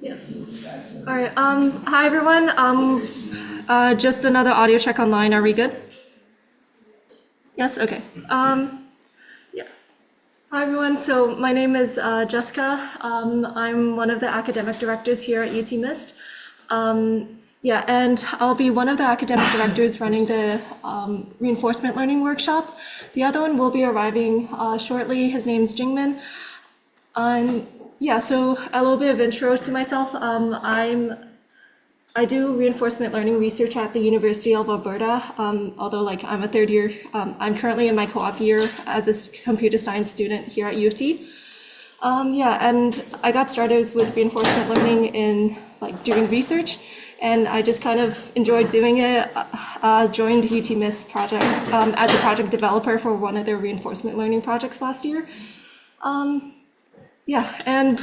Yeah. All right. Hi, everyone. Just another audio check online. Are we good? Yes? Okay. Yeah. Hi, everyone. So my name is Jessica. I'm one of the academic directors here at UTMIST. Yeah, and I'll be one of the academic directors running the reinforcement learning workshop. The other one will be arriving shortly. His name's Jingmin. Yeah, so a little bit of intro to myself. I do reinforcement learning research at the University of Alberta, although I'm a third year. I'm currently in my co-op year as a computer science student here at U of T. Yeah, and I got started with reinforcement learning in doing research, and I just kind of enjoyed doing it. Joined UTMIST project as a project developer for one of their reinforcement learning projects last year. Yeah, and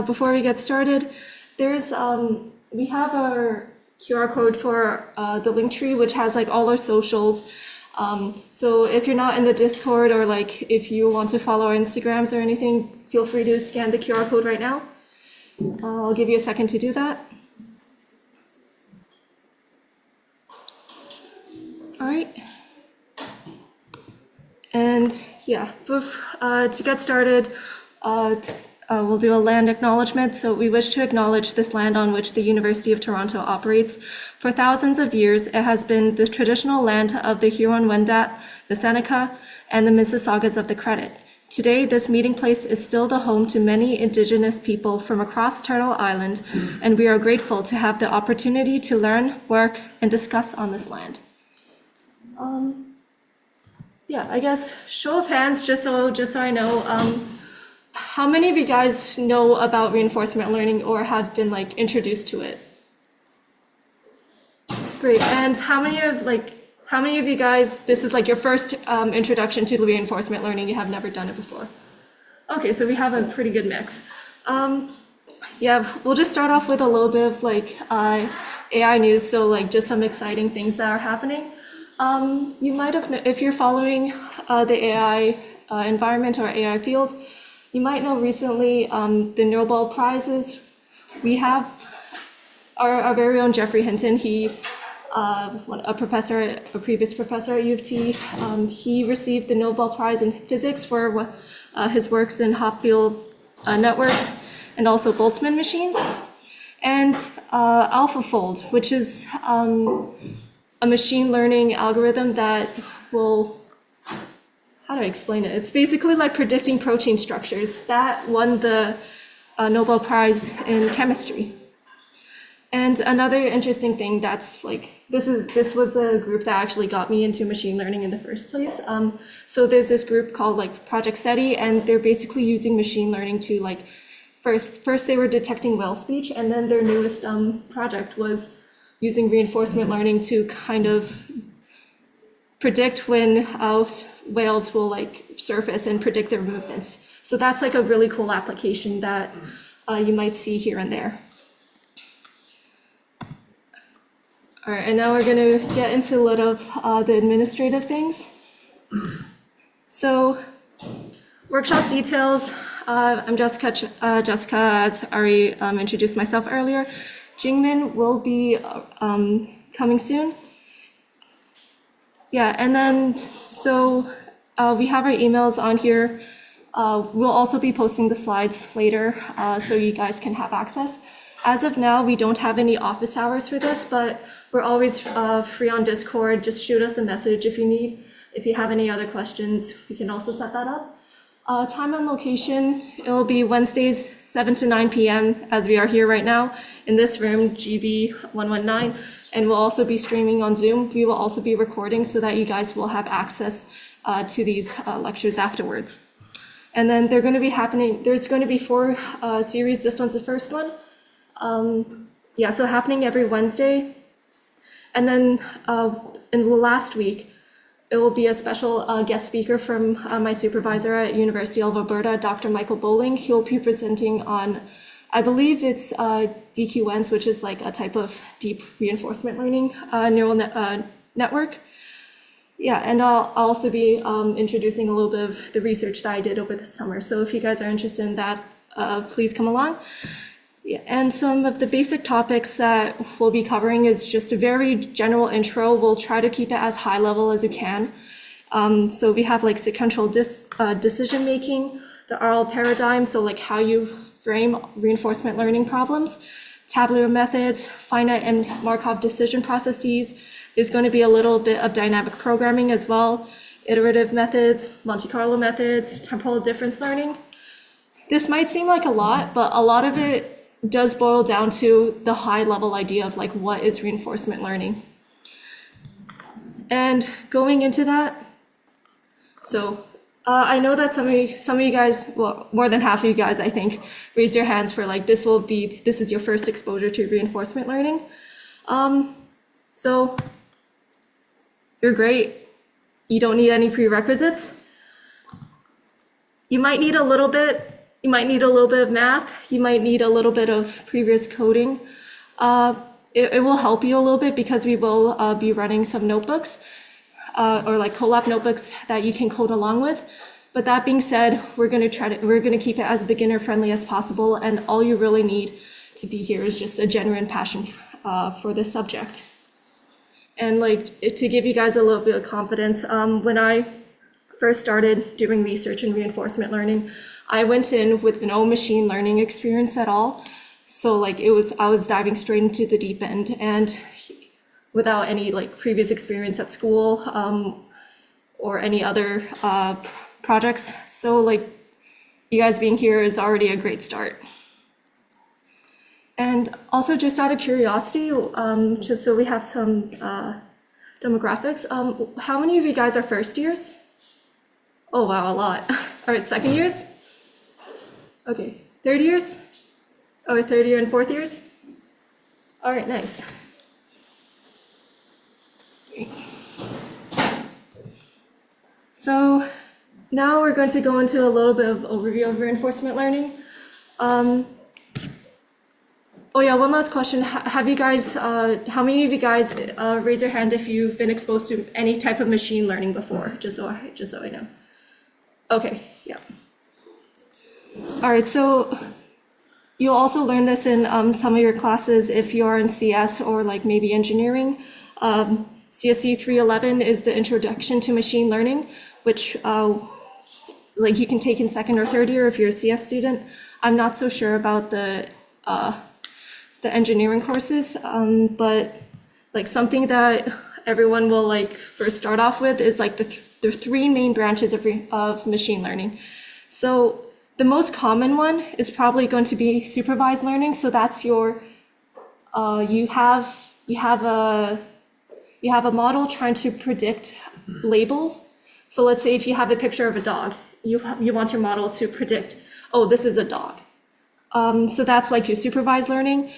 before we get started, we have our QR code for the link tree, which has all our socials. So if you're not in the Discord or if you want to follow our Instagrams or anything, feel free to scan the QR code right now. I'll give you a second to do that. All right. And yeah, to get started, we'll do a land acknowledgement. So we wish to acknowledge this land on which the University of Toronto operates. For thousands of years, it has been the traditional land of the Huron-Wendat, the Seneca, and the Mississaugas of the Credit. Today, this meeting place is still the home to many Indigenous people from across Turtle Island, and we are grateful to have the opportunity to learn, work, and discuss on this land. Yeah, I guess show of hands, just so I know. How many of you guys know about reinforcement learning or have been introduced to it? Great. And how many of you guys, this is your first introduction to reinforcement learning, you have never done it before? Okay, so we have a pretty good mix. Yeah, we'll just start off with a little bit of AI news, so just some exciting things that are happening. You might have, if you're following the AI environment or AI field, you might know recently the Nobel Prizes. We have our very own Geoffrey Hinton. He's a previous professor at U of T. He received the Nobel Prize in Physics for his works in Hopfield networks and also Boltzmann machines. And AlphaFold, which is a machine learning algorithm that will, how do I explain it? It's basically predicting protein structures. That won the Nobel Prize in chemistry. And another interesting thing that's this was a group that actually got me into machine learning in the first place. So there's this group called Project SETI, and they're basically using machine learning to first they were detecting whale speech, and then their newest project was using reinforcement learning to kind of predict when whales will surface and predict their movements. So that's a really cool application that you might see here and there. All right, and now we're going to get into a lot of the administrative things. So workshop details. I'm Jessica, as I already introduced myself earlier. Jingmin will be coming soon. Yeah, and then so we have our emails on here. We'll also be posting the slides later so you guys can have access. As of now, we don't have any office hours for this, but we're always free on Discord. Just shoot us a message if you need. If you have any other questions, we can also set that up. Time and location, it will be Wednesdays, 7 to 9 p.m. as we are here right now in this room, GB 119, and we'll also be streaming on Zoom. We will also be recording so that you guys will have access to these lectures afterwards. And then they're going to be happening, there's going to be 4 series. This one's the first one. Yeah, so happening every Wednesday. And then in the last week, it will be a special guest speaker from my supervisor at University of Alberta, Dr. Michael Bowling. He'll be presenting on, I believe it's DQNs, which is a type of deep reinforcement learning neural network. Yeah, and I'll also be introducing a little bit of the research that I did over the summer. So if you guys are interested in that, please come along. Yeah, and some of the basic topics that we'll be covering is just a very general intro. We'll try to keep it as high level as we can. So we have like sequential decision making, the RL paradigm, so like how you frame reinforcement learning problems, tabular methods, finite and Markov decision processes. There's going to be a little bit of dynamic programming as well, iterative methods, Monte Carlo methods, temporal difference learning. This might seem like a lot, but a lot of it does boil down to the high level idea of like what is reinforcement learning. And going into that, so I know that some of you guys, well, more than half of you guys, I think, raised your hands for like, this is your first exposure to reinforcement learning. So you're great. You don't need any prerequisites. You might need a little bit of math. You might need a little bit of previous coding. It will help you a little bit because we will be running some notebooks or like Colab notebooks that you can code along with. But that being said, we're going to keep it as beginner friendly as possible. And all you really need to be here is just a genuine passion for this subject. And like to give you guys a little bit of confidence, when I first started doing research in reinforcement learning, I went in with no machine learning experience at all. So like I was diving straight into the deep end and without any like previous experience at school or any other projects. So like you guys being here is already a great start. And also just out of curiosity, just so we have some demographics, how many of you guys are first years? Oh wow, a lot. All right, second years? Okay, third years? Oh, third year and fourth years? All right, nice. So now we're going to go into a little bit of overview of reinforcement learning. Oh yeah, one last question. Have you guys, how many of you guys raise your hand if you've been exposed to any type of machine learning before? Just so I know. Okay, yeah. All right, so you'll also learn this in some of your classes if you're in CS or like maybe engineering. CSE 311 is the introduction to machine learning, which like you can take in second or third year if you're a CS student. I'm not so sure about the engineering courses, but like something that everyone will like first start off with is like the three main branches of machine learning. So the most common one is probably going to be supervised learning. So that's your you have a model trying to predict labels. So let's say if you have a picture of a dog, you want your model to predict, oh, this is a dog. So that's like your supervised learning.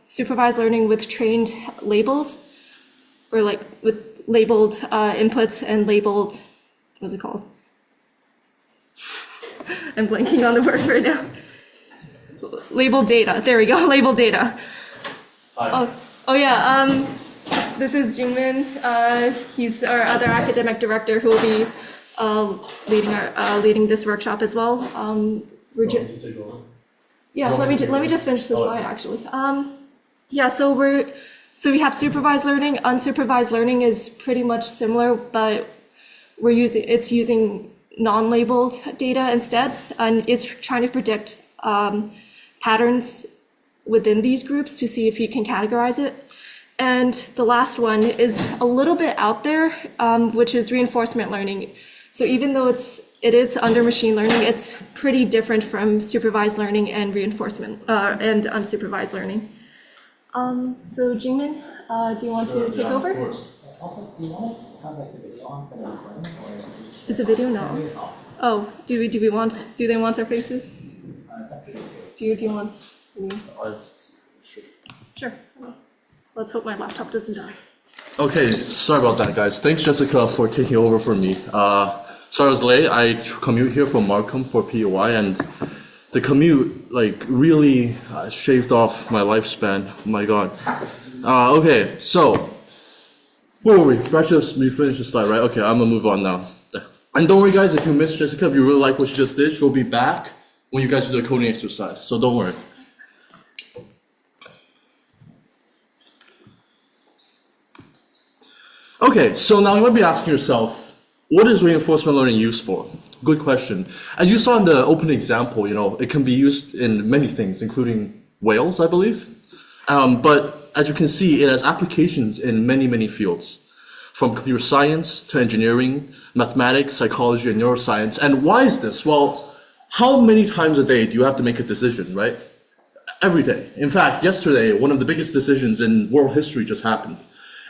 Supervised learning with trained labels, or like with labeled inputs and labeled, what's it called? I'm blanking on the word right now. Labeled data. There we go. Labeled data. Oh yeah. This is Jingmin. He's our other academic director who will be leading this workshop as well. Yeah, let me just finish the slide actually. Yeah, so we have supervised learning. Unsupervised learning is pretty much similar, but it's using non-labeled data instead, and it's trying to predict patterns within these groups to see if you can categorize it. And the last one is a little bit out there, which is reinforcement learning. So even though it is under machine learning, it's pretty different from supervised learning and reinforcement and unsupervised learning. So Jingmin, do you want to take over? Of course. Also, do you want to have like the video on for the recording, or is the video no? Oh, do they want our faces? It's up to you too. Do you want? Sure. Let's hope my laptop doesn't die. Okay, sorry about that, guys. Thanks, Jessica, for taking over for me. Sorry I was late. I commute here from Markham for POI, and the commute like really shaved off my lifespan. Oh my God. Okay, so where were we? We finished the slide, right? Okay, I'm gonna move on now. And don't worry, guys, if you missed Jessica, if you really like what she just did, she'll be back when you guys do the coding exercise, so don't worry. Okay, so now you might be asking yourself, what is reinforcement learning used for? Good question. As you saw in the opening example, it can be used in many things, including whales, I believe. But as you can see, it has applications in many, many fields, from computer science to engineering, mathematics, psychology, and neuroscience. And why is this? Well, how many times a day do you have to make a decision, right? Every day. In fact, yesterday, one of the biggest decisions in world history just happened.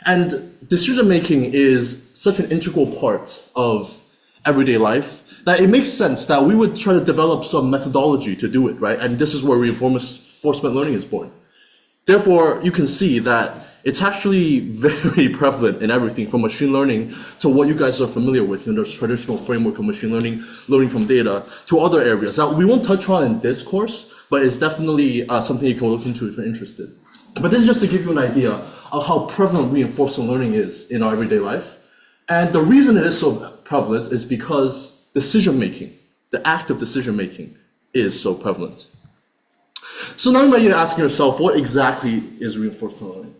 And decision making is such an integral part of everyday life that it makes sense that we would try to develop some methodology to do it, right? And this is where reinforcement learning is born. Therefore, you can see that it's actually very prevalent in everything from machine learning to what you guys are familiar with, the traditional framework of machine learning, learning from data, to other areas. Now, we won't touch on in this course, but it's definitely something you can look into if you're interested. But this is just to give you an idea of how prevalent reinforcement learning is in our everyday life. And the reason it is so prevalent is because decision making, the act of decision making, is so prevalent. So now you might be asking yourself, what exactly is reinforcement learning?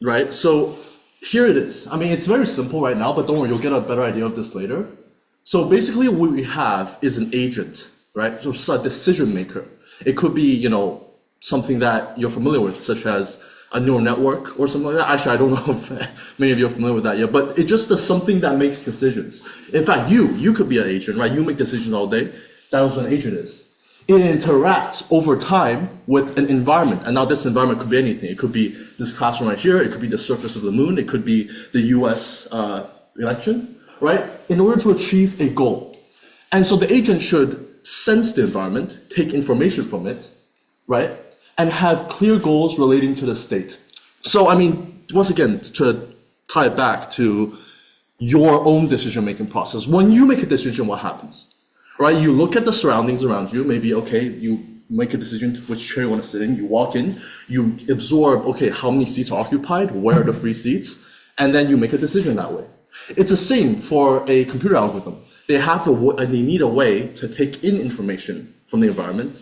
Right? So here it is. I mean, it's very simple right now, but don't worry, you'll get a better idea of this later. So basically what we have is an agent, right? So it's a decision maker. It could be, something that you're familiar with, such as a neural network or something like that. Actually, I don't know if many of you are familiar with that yet, but it just is something that makes decisions. In fact, you could be an agent, right? You make decisions all day. That's what an agent is. It interacts over time with an environment. And now this environment could be anything. It could be this classroom right here. It could be the surface of the moon. It could be the US election, right? In order to achieve a goal. And so the agent should sense the environment, take information from it, right? And have clear goals relating to the state. So, I mean, once again, to tie it back to your own decision-making process, when you make a decision, what happens? Right? You look at the surroundings around you, maybe, okay, you make a decision to which chair you want to sit in, you walk in, you absorb, okay, how many seats are occupied, where are the free seats, and then you make a decision that way. It's the same for a computer algorithm. They need a way to take in information from the environment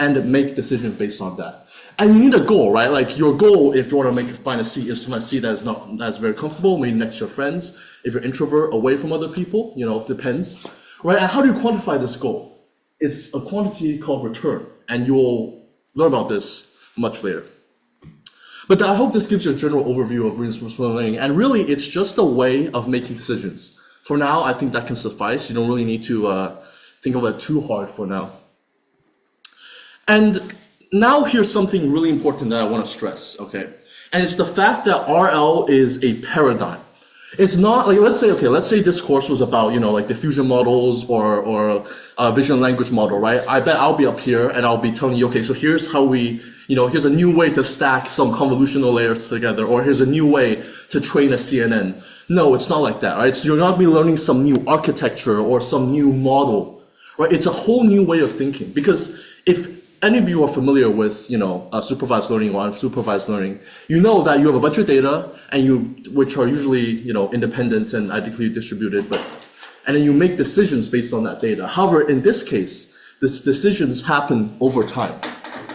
and make decisions based on that. And you need a goal, right? Like your goal, if you want to find a seat, is to find a seat that's very comfortable, maybe next to your friends. If you're an introvert, away from other people, it depends, right? And how do you quantify this goal? It's a quantity called return, and you'll learn about this much later. But I hope this gives you a general overview of reinforcement learning, and really it's just a way of making decisions. For now, I think that can suffice. You don't really need to think of it too hard for now. And now here's something really important that I want to stress, okay? And it's the fact that RL is a paradigm. It's not like, let's say this course was about, like diffusion models or vision language model, right? I bet I'll be up here and I'll be telling you, okay, so here's how here's a new way to stack some convolutional layers together, or here's a new way to train a CNN. No, it's not like that, right? So you're not be learning some new architecture or some new model, right? It's a whole new way of thinking, because if any of you are familiar with, supervised learning or unsupervised learning, you know that you have a bunch of data which are usually, independent and ideally distributed, and then you make decisions based on that data. However, in this case, these decisions happen over time.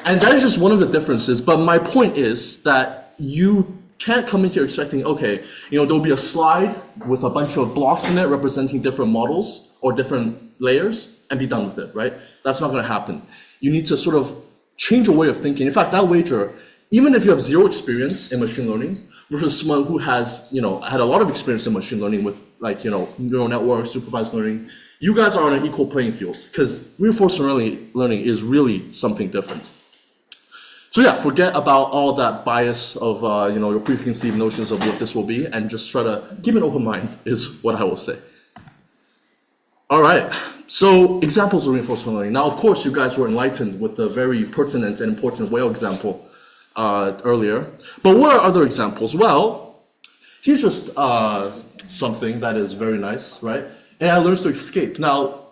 And that is just one of the differences. But my point is that you can't come in here expecting, okay, there'll be a slide with a bunch of blocks in it representing different models or different layers and be done with it, right? That's not going to happen. You need to sort of change your way of thinking. In fact, that wager, even if you have zero experience in machine learning versus someone who has, had a lot of experience in machine learning with neural networks, supervised learning, you guys are on an equal playing field, because reinforcement learning is really something different. So yeah, forget about all that bias of, your preconceived notions of what this will be, and just try to keep an open mind is what I will say. All right, so examples of reinforcement learning. Now, of course, you guys were enlightened with the very pertinent and important whale example earlier. But what are other examples? Well, here's just something that is very nice, right? AI learns to escape. Now,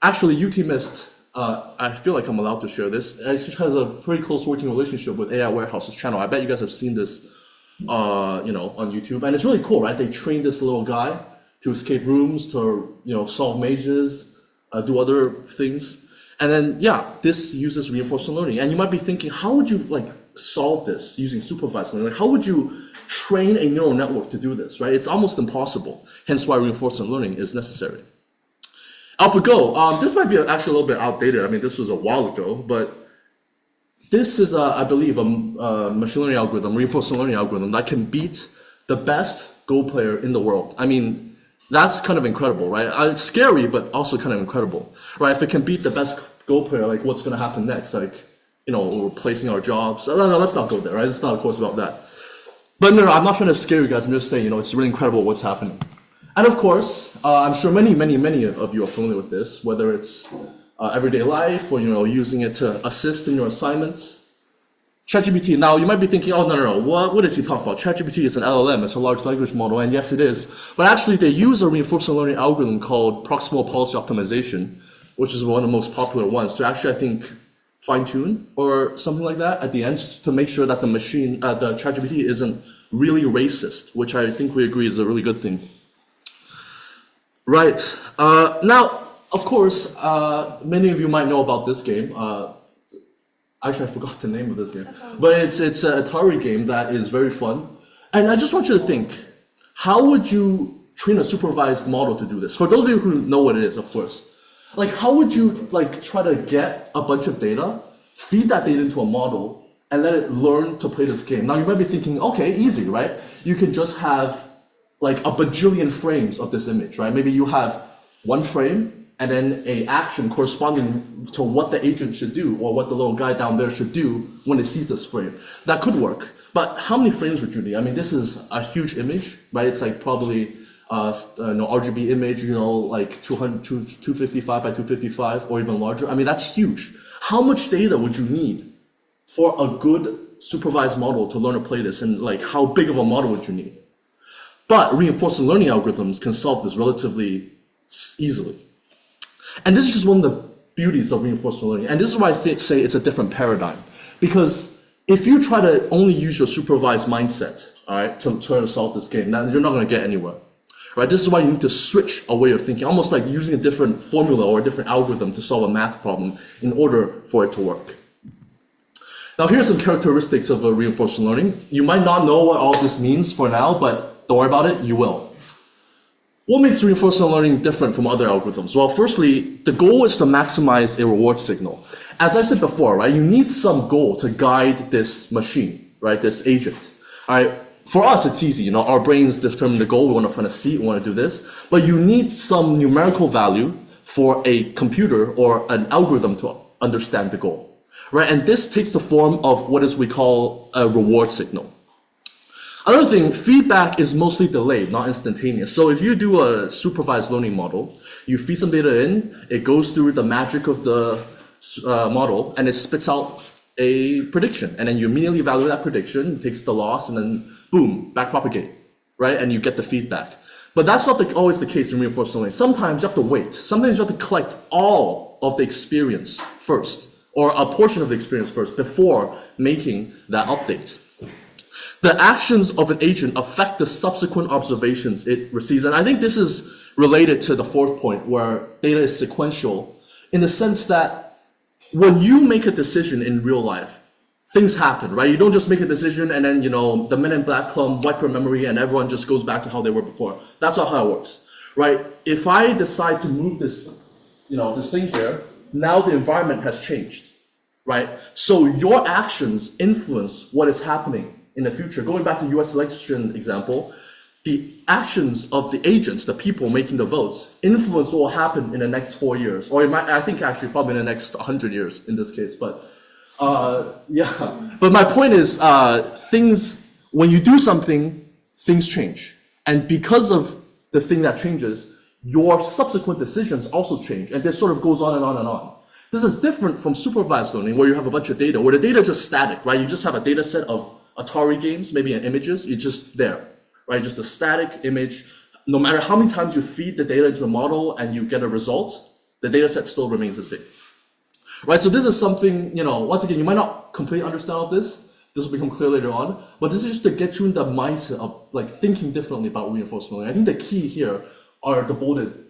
actually, UTMIST, I feel like I'm allowed to share this. It has a pretty close working relationship with AI Warehouse's channel. I bet you guys have seen this, on YouTube, and it's really cool, right? They trained this little guy to escape rooms, to solve mazes, do other things. And then, yeah, this uses reinforcement learning. And you might be thinking, how would you like solve this using supervised learning? Like, how would you train a neural network to do this, right? It's almost impossible. Hence why reinforcement learning is necessary. AlphaGo, this might be actually a little bit outdated. I mean, this was a while ago, but this is, I believe, a machine learning algorithm, reinforcement learning algorithm that can beat the best Go player in the world. I mean, that's kind of incredible, right? It's scary, but also kind of incredible, right? If it can beat the best Go player, like what's going to happen next? Like, you know, replacing our jobs. No, let's not go there, right? It's not a course about that. But no, I'm not trying to scare you guys. I'm just saying, you know, it's really incredible what's happening. And of course, I'm sure many of you are familiar with this, whether it's everyday life or, you know, using it to assist in your assignments. ChatGPT, now you might be thinking, oh, no, what is he talking about? ChatGPT is an LLM, it's a large language model, and yes, it is. But actually, they use a reinforcement learning algorithm called proximal policy optimization, which is one of the most popular ones, to actually, I think, fine-tune or something like that at the end to make sure that the machine, the ChatGPT isn't really racist, which I think we agree is a really good thing. Right. Now, of course, many of you might know about this game. Actually, I forgot the name of this game. But it's an Atari game that is very fun. And I just want you to think, how would you train a supervised model to do this? For those of you who know what it is, of course. Like, how would you like try to get a bunch of data, feed that data into a model, and let it learn to play this game? Now, you might be thinking, okay, easy, right? You can just have like a bajillion frames of this image, right? Maybe you have one frame and then a action corresponding to what the agent should do or what the little guy down there should do when it sees this frame. That could work, but how many frames would you need? I mean, this is a huge image, right? It's like probably RGB image, you know, like 255 by 255 or even larger. I mean, that's huge. How much data would you need for a good supervised model to learn to play this, and like how big of a model would you need? But reinforcement learning algorithms can solve this relatively easily. And this is just one of the beauties of reinforcement learning. And this is why I say it's a different paradigm. Because if you try to only use your supervised mindset, all right, to try to solve this game, then you're not going to get anywhere. Right? This is why you need to switch a way of thinking, almost like using a different formula or a different algorithm to solve a math problem in order for it to work. Now, here's some characteristics of reinforcement learning. You might not know what all this means for now, but don't worry about it, you will. What makes reinforcement learning different from other algorithms? Well, firstly, the goal is to maximize a reward signal. As I said before, right, you need some goal to guide this machine, right, this agent. All right, for us, it's easy. You know, our brains determine the goal. We want to find a seat. We want to do this. But you need some numerical value for a computer or an algorithm to understand the goal, right? And this takes the form of what we call a reward signal. Another thing, feedback is mostly delayed, not instantaneous. So if you do a supervised learning model, you feed some data in, it goes through the magic of the model, and it spits out a prediction. And then you immediately evaluate that prediction, it takes the loss, and then boom, backpropagate, right? And you get the feedback. But that's not always the case in reinforcement learning. Sometimes you have to wait. Sometimes you have to collect all of the experience first, or a portion of the experience first, before making that update. The actions of an agent affect the subsequent observations it receives. And I think this is related to the fourth point, where data is sequential, in the sense that when you make a decision in real life, things happen, right? You don't just make a decision and then, you know, the Men in Black come, wipe your memory, and everyone just goes back to how they were before. That's not how it works, right? If I decide to move this, you know, this thing here, now the environment has changed, right? So your actions influence what is happening in the future. Going back to the US election example, the actions of the agents, the people making the votes, influence what will happen in the next 4 years, or it might, I think actually probably in the next 100 years in this case. But yeah, but my point is, things, when you do something, things change. And because of the thing that changes, your subsequent decisions also change. And this sort of goes on and on and on. This is different from supervised learning, where you have a bunch of data, where the data is just static, right? You just have a data set of Atari games, maybe in images, it's just there, right? Just a static image. No matter how many times you feed the data into a model and you get a result, the data set still remains the same, right? So this is something, you know, once again, you might not completely understand all this. This will become clear later on, but this is just to get you in the mindset of like thinking differently about reinforcement learning. I think the key here are the bolded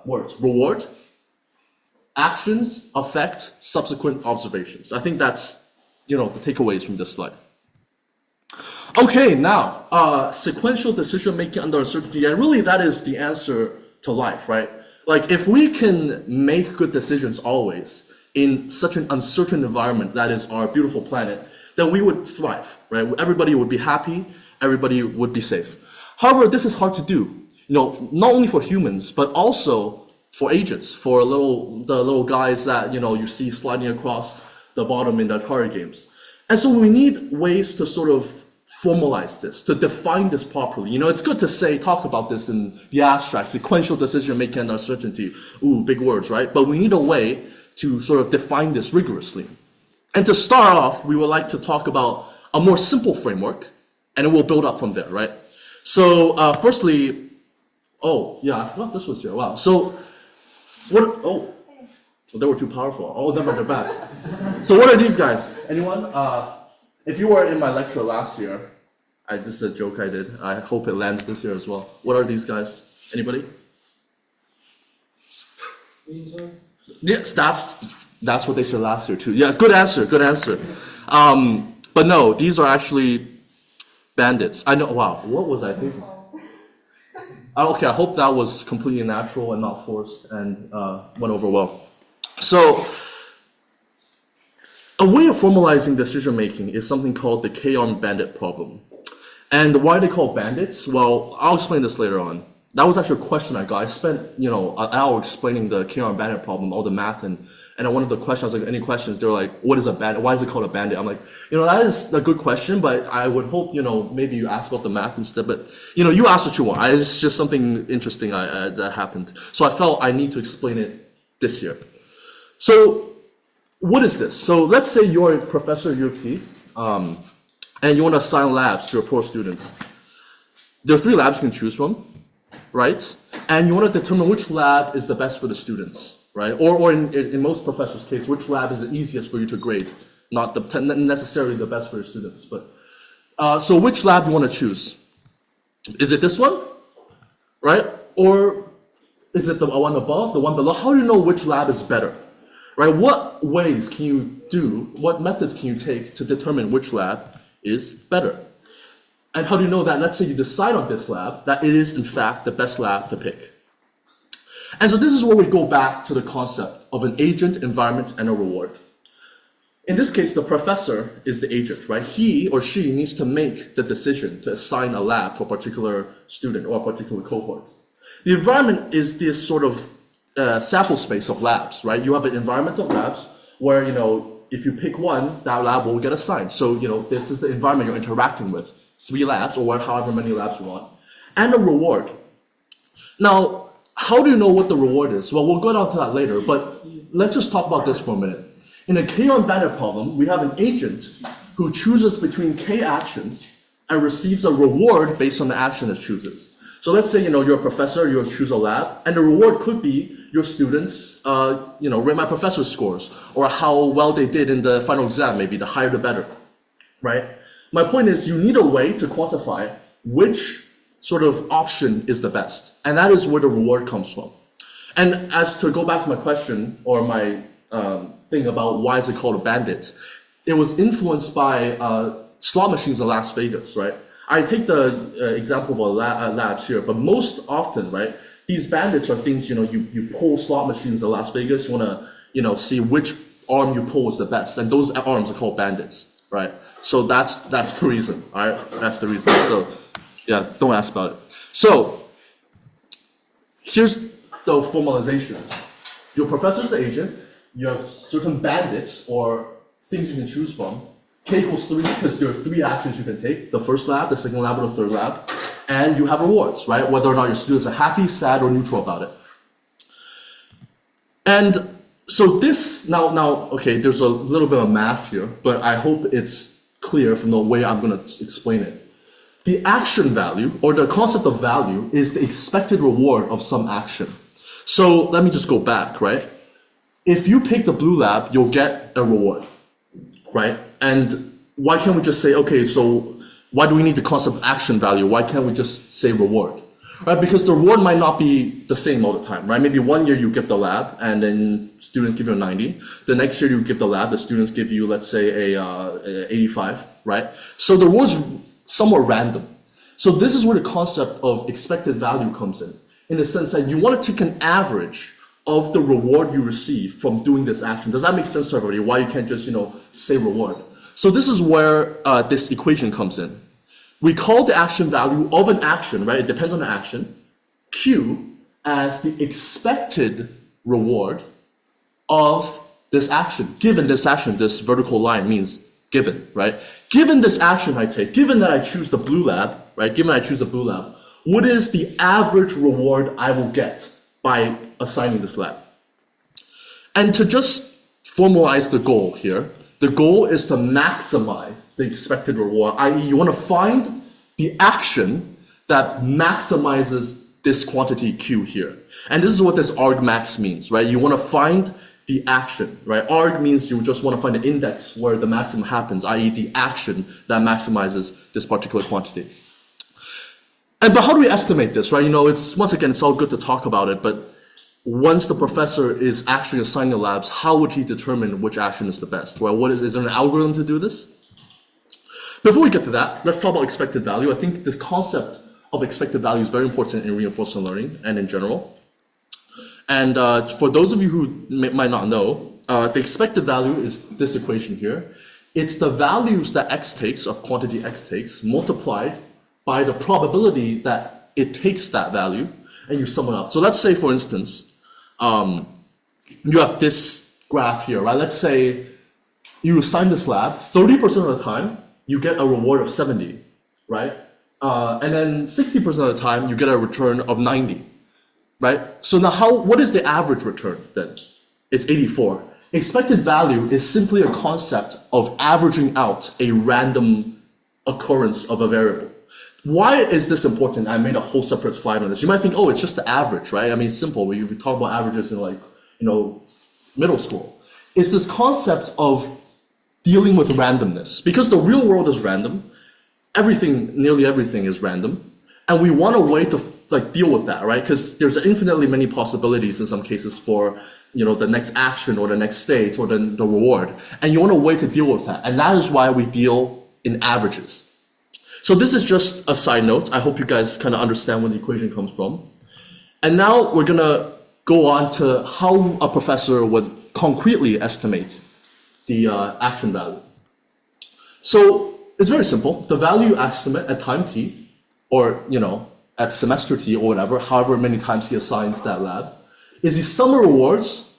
words: reward, actions affect subsequent observations. I think that's, the takeaways from this slide. Okay, now, sequential decision making under uncertainty, and really that is the answer to life, right? Like if we can make good decisions always in such an uncertain environment that is our beautiful planet, then we would thrive, right? Everybody would be happy, everybody would be safe. However, this is hard to do, not only for humans, but also for agents, for the little guys that, you see sliding across the bottom in the card games. And so we need ways to sort of formalize this, to define this properly. It's good to talk about this in the abstract, sequential decision making and uncertainty. Ooh, big words, right? But we need a way to sort of define this rigorously. And to start off, we would like to talk about a more simple framework, and it will build up from there, right? So firstly, I forgot this was here. Wow. So they were too powerful. All of them are back. So what are these guys? Anyone? If you were in my lecture last year, this is a joke I did. I hope it lands this year as well. What are these guys? Anybody? Angels. Yes, that's what they said last year too. Yeah, good answer. But no, these are actually bandits. I know. Wow, what was I thinking? Okay, I hope that was completely natural and not forced and went over well. So, a way of formalizing decision making is something called the K-armed bandit problem. And why are they called bandits? Well, I'll explain this later on. That was actually a question I got. I spent, an hour explaining the K-armed bandit problem, all the math, and one of the questions, I was like, any questions? They were like, what is a bandit? Why is it called a bandit? I'm like, that is a good question, but I would hope, maybe you ask about the math instead. But, you ask what you want. It's just something interesting that happened. So I felt I need to explain it this year. So what is this? So let's say you're a professor at U of T, and you want to assign labs to your poor students. There are 3 labs you can choose from, right? And you want to determine which lab is the best for the students, right? Or in most professors' case, which lab is the easiest for you to grade, not necessarily the best for your students. But so which lab you want to choose? Is it this one, right? Or is it the one above, the one below? How do you know which lab is better? Right? What ways can you do, what methods can you take to determine which lab is better? And how do you know that, let's say you decide on this lab, that it is in fact the best lab to pick? And so this is where we go back to the concept of an agent, environment, and a reward. In this case, the professor is the agent, right? He or she needs to make the decision to assign a lab to a particular student or a particular cohort. The environment is this sort of sample space of labs, right? You have an environment of labs where, if you pick one, that lab will get assigned. So, this is the environment you're interacting with. 3 labs or however many labs you want. And a reward. Now, how do you know what the reward is? Well, we'll go down to that later, but let's just talk about this for a minute. In a K-on bandit problem, we have an agent who chooses between K actions and receives a reward based on the action it chooses. So let's say, you're a professor, you choose a lab, and the reward could be your students, rate my professor's scores, or how well they did in the final exam, maybe the higher the better, right? My point is you need a way to quantify which sort of option is the best, and that is where the reward comes from. And as to go back to my question, or my thing about why is it called a bandit, it was influenced by slot machines in Las Vegas, right? I take the example of a labs here, but most often, right, these bandits are things, you pull slot machines in Las Vegas, you want to, see which arm you pull is the best, and those arms are called bandits, right? So that's the reason, all right? That's the reason. So yeah, don't ask about it. So here's the formalization. Your professor's the agent, you have certain bandits or things you can choose from. K equals 3 because there are 3 actions you can take, the first lab, the second lab, or the third lab. And you have rewards, right? Whether or not your students are happy, sad, or neutral about it. And so this, now, okay, there's a little bit of math here, but I hope it's clear from the way I'm gonna explain it. The action value, or the concept of value, is the expected reward of some action. So let me just go back, right? If you pick the blue lab, you'll get a reward, right? And why can't we just say, okay, so why do we need the concept of action value? Why can't we just say reward? right? Because the reward might not be the same all the time, right? Maybe one year you get the lab and then students give you a 90. The next year you give the lab, the students give you, let's say, a 85, right? So the reward's somewhat random. So this is where the concept of expected value comes in the sense that you want to take an average of the reward you receive from doing this action. Does that make sense to everybody? Why you can't just, say reward? So this is where this equation comes in. We call the action value of an action, right? It depends on the action, Q, as the expected reward of this action. Given this action, this vertical line means given, right? Given this action I take, given that I choose the blue lab, right? Given I choose the blue lab, what is the average reward I will get by assigning this lab? And to just formalize the goal here, the goal is to maximize the expected reward, i.e. you want to find the action that maximizes this quantity Q here. And this is what this argmax means, right? You want to find the action, right? Arg means you just want to find the index where the maximum happens, i.e. the action that maximizes this particular quantity. But how do we estimate this, right? It's once again, it's all good to talk about it, but once the professor is actually assigning the labs, how would he determine which action is the best? Well, is there an algorithm to do this? Before we get to that, let's talk about expected value. I think this concept of expected value is very important in reinforcement learning and in general. And for those of you who might not know, the expected value is this equation here. It's the values that x takes, or quantity x takes, multiplied by the probability that it takes that value, and you sum it up. So let's say, for instance, you have this graph here, right? Let's say you assign this lab, 30% of the time, you get a reward of 70, right? And then 60% of the time, you get a return of 90, right? So now what is the average return then? It's 84. Expected value is simply a concept of averaging out a random occurrence of a variable. Why is this important? I made a whole separate slide on this. You might think, oh, it's just the average, right? I mean, it's simple. We talk about averages in middle school. It's this concept of dealing with randomness. Because the real world is random, nearly everything is random, and we want a way to deal with that, right? Because there's infinitely many possibilities in some cases for the next action or the next state or the reward, and you want a way to deal with that. And that is why we deal in averages. So this is just a side note. I hope you guys kind of understand where the equation comes from. And now we're gonna go on to how a professor would concretely estimate the action value. So it's very simple. The value estimate at time t, or at semester t or whatever, however many times he assigns that lab, is the sum of rewards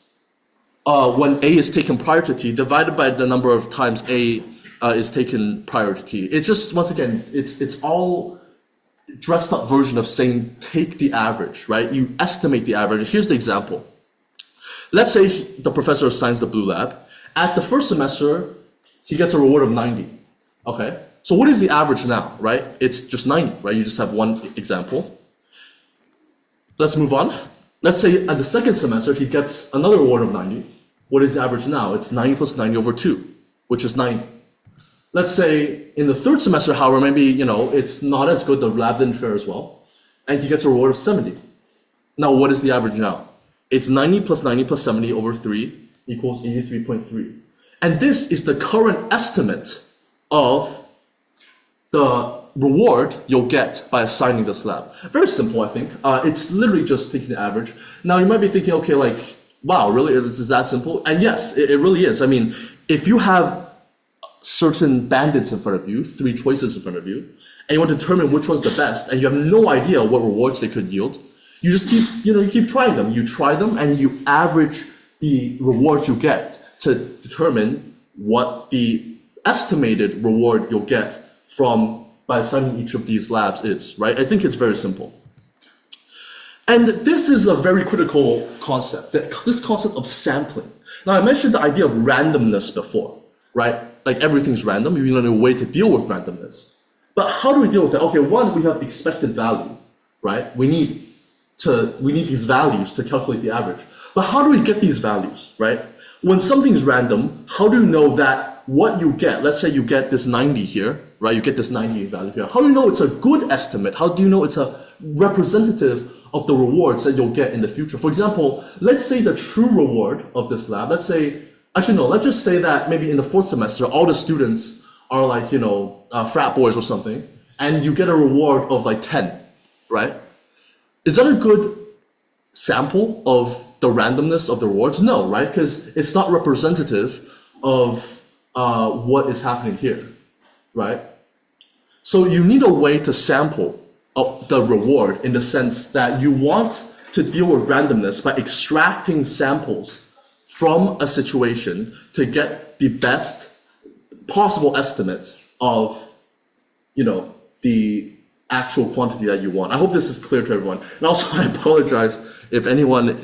when A is taken prior to t divided by the number of times A is taken prior to t. It's just, once again, it's all dressed up version of saying take the average, right? You estimate the average. Here's the example. Let's say the professor assigns the blue lab. At the first semester, he gets a reward of 90. Okay, so what is the average now, right? It's just 90, right? You just have one example. Let's move on. Let's say at the second semester, he gets another reward of 90. What is the average now? It's 90 plus 90 over 2, which is 90. Let's say in the third semester, however, maybe, it's not as good, the lab didn't fare as well, and he gets a reward of 70. Now, what is the average now? It's 90 plus 70 over 3 equals 83.3. And this is the current estimate of the reward you'll get by assigning this lab. Very simple, I think. It's literally just taking the average. Now, you might be thinking, okay, wow, really, is that simple? And yes, it really is. I mean, if you have certain bandits in front of you, 3 choices in front of you, and you want to determine which one's the best, and you have no idea what rewards they could yield, you just keep, you keep trying them. You try them, and you average the rewards you get to determine what the estimated reward you'll get by assigning each of these labs is, right? I think it's very simple. And this is a very critical concept, this concept of sampling. Now, I mentioned the idea of randomness before, right? Everything's random, you need a way to deal with randomness. But how do we deal with that? Okay, one, we have expected value, right? We need these values to calculate the average. But how do we get these values, right? When something's random, how do you know that what you get, let's say you get this 90 here, right? You get this 90 value here. How do you know it's a good estimate? How do you know it's a representative of the rewards that you'll get in the future? For example, let's say the true reward of this lab, let's just say that maybe in the 4th semester, all the students are like, frat boys or something, and you get a reward of like 10, right? Is that a good sample of the randomness of the rewards? No, right? Because it's not representative of what is happening here, right? So you need a way to sample of the reward in the sense that you want to deal with randomness by extracting samples from a situation to get the best possible estimate of, the actual quantity that you want. I hope this is clear to everyone. And also, I apologize if anyone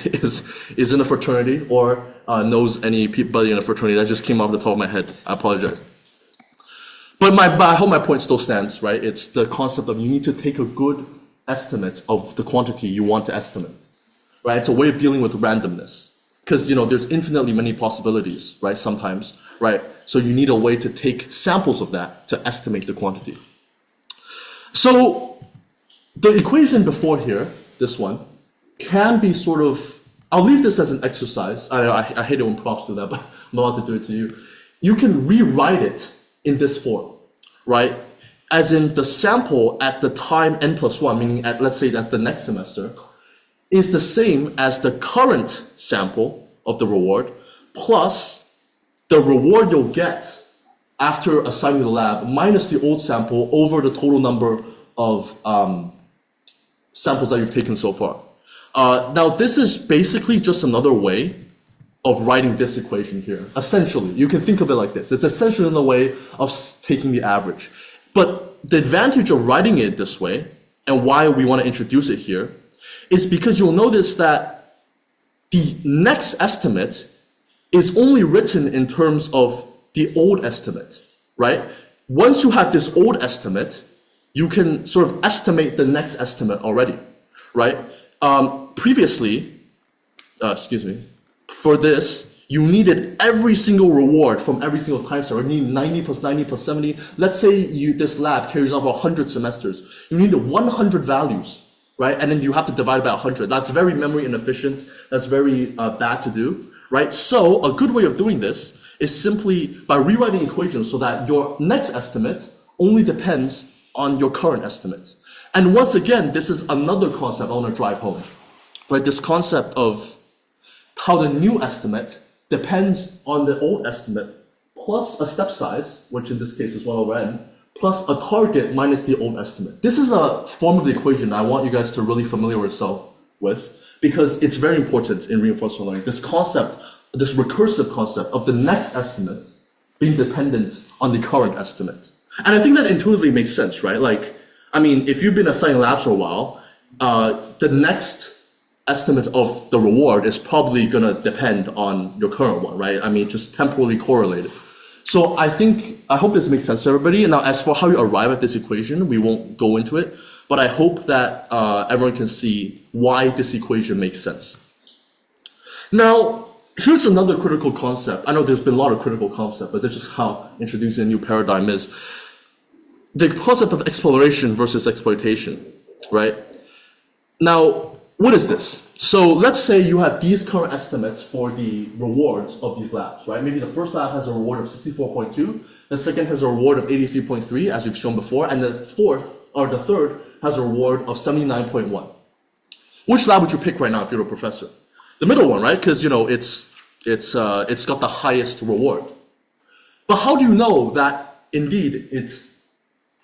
is in a fraternity or knows anybody in a fraternity. That just came off the top of my head. I apologize. But I hope my point still stands, right? It's the concept of you need to take a good estimate of the quantity you want to estimate, right? It's a way of dealing with randomness. Because, there's infinitely many possibilities, right? Sometimes, right? So you need a way to take samples of that to estimate the quantity. So the equation before here, this one, can be sort of, I'll leave this as an exercise. I hate it when profs do that, but I'm about to do it to you. You can rewrite it in this form, right? As in the sample at the time n+1, meaning let's say at the next semester, is the same as the current sample of the reward plus the reward you'll get after assigning the lab minus the old sample over the total number of samples that you've taken so far. Now, this is basically just another way of writing this equation here. Essentially, you can think of it like this. It's essentially in the way of taking the average. But the advantage of writing it this way, and why we want to introduce it here, is because you'll notice that the next estimate is only written in terms of the old estimate, right? Once you have this old estimate, you can sort of estimate the next estimate already, right? Previously, for this, you needed every single reward from every single time step. You need 90 plus 90 plus 70. Let's say this lab carries on for 100 semesters. You need 100 values, right? And then you have to divide by 100. That's very memory inefficient. That's very bad to do, right? So a good way of doing this is simply by rewriting equations so that your next estimate only depends on your current estimate. And once again, this is another concept I want to drive home, right? This concept of how the new estimate depends on the old estimate plus a step size, which in this case is 1 over n, plus a target minus the old estimate. This is a form of the equation I want you guys to really familiar yourself with because it's very important in reinforcement learning. This concept, this recursive concept of the next estimate being dependent on the current estimate. And I think that intuitively makes sense, right? Like, I mean, if you've been assigning labs for a while, the next estimate of the reward is probably gonna depend on your current one, right? I mean, just temporally correlated. So I hope this makes sense to everybody. Now, as for how you arrive at this equation, we won't go into it, but I hope that everyone can see why this equation makes sense. Now, here's another critical concept. I know there's been a lot of critical concepts, but that's just how introducing a new paradigm is. The concept of exploration versus exploitation, right? Now, what is this? So let's say you have these current estimates for the rewards of these labs, right? Maybe the first lab has a reward of 64.2, the second has a reward of 83.3, as we've shown before, and the third has a reward of 79.1. Which lab would you pick right now if you're a professor? The middle one, right? Because it's got the highest reward. But how do you know that indeed it's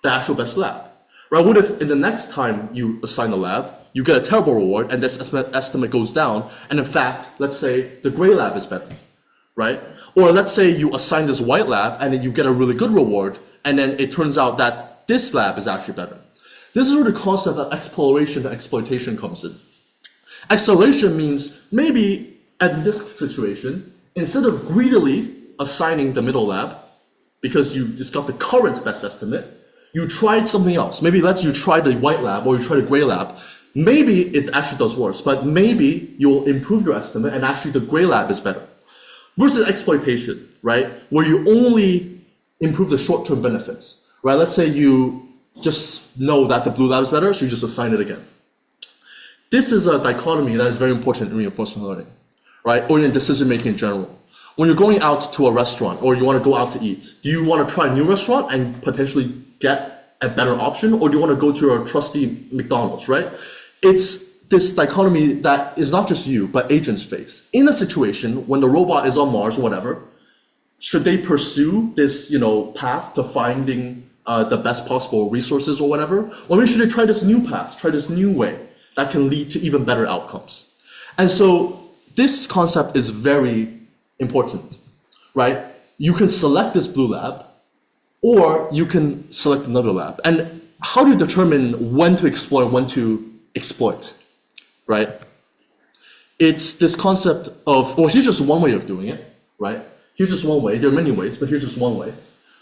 the actual best lab, right? What if in the next time you assign a lab, you get a terrible reward and this estimate goes down, and in fact, let's say the gray lab is better, right? Or let's say you assign this white lab and then you get a really good reward, and then it turns out that this lab is actually better. This is where the concept of exploration and exploitation comes in. Acceleration means maybe at this situation, instead of greedily assigning the middle lab, because you just got the current best estimate, you tried something else. Maybe you try the white lab or you try the gray lab. Maybe it actually does worse, but maybe you'll improve your estimate and actually the gray lab is better. versus exploitation, right? Where you only improve the short-term benefits, right? Let's say you just know that the blue lab is better, so you just assign it again. This is a dichotomy that is very important in reinforcement learning, right? Or in decision-making in general. When you're going out to a restaurant or you want to go out to eat, do you want to try a new restaurant and potentially get a better option, or do you want to go to your trusty McDonald's, right? It's this dichotomy that is not just you, but agents face. In a situation when the robot is on Mars or whatever, should they pursue this, path to finding the best possible resources or whatever? Or maybe should they try this new path, try this new way that can lead to even better outcomes? And so this concept is very important, right? You can select this blue lab, or you can select another lab. And how do you determine when to explore and when to exploit, right? It's this concept of, well, here's just one way of doing it, right? Here's just one way. There are many ways, but here's just one way,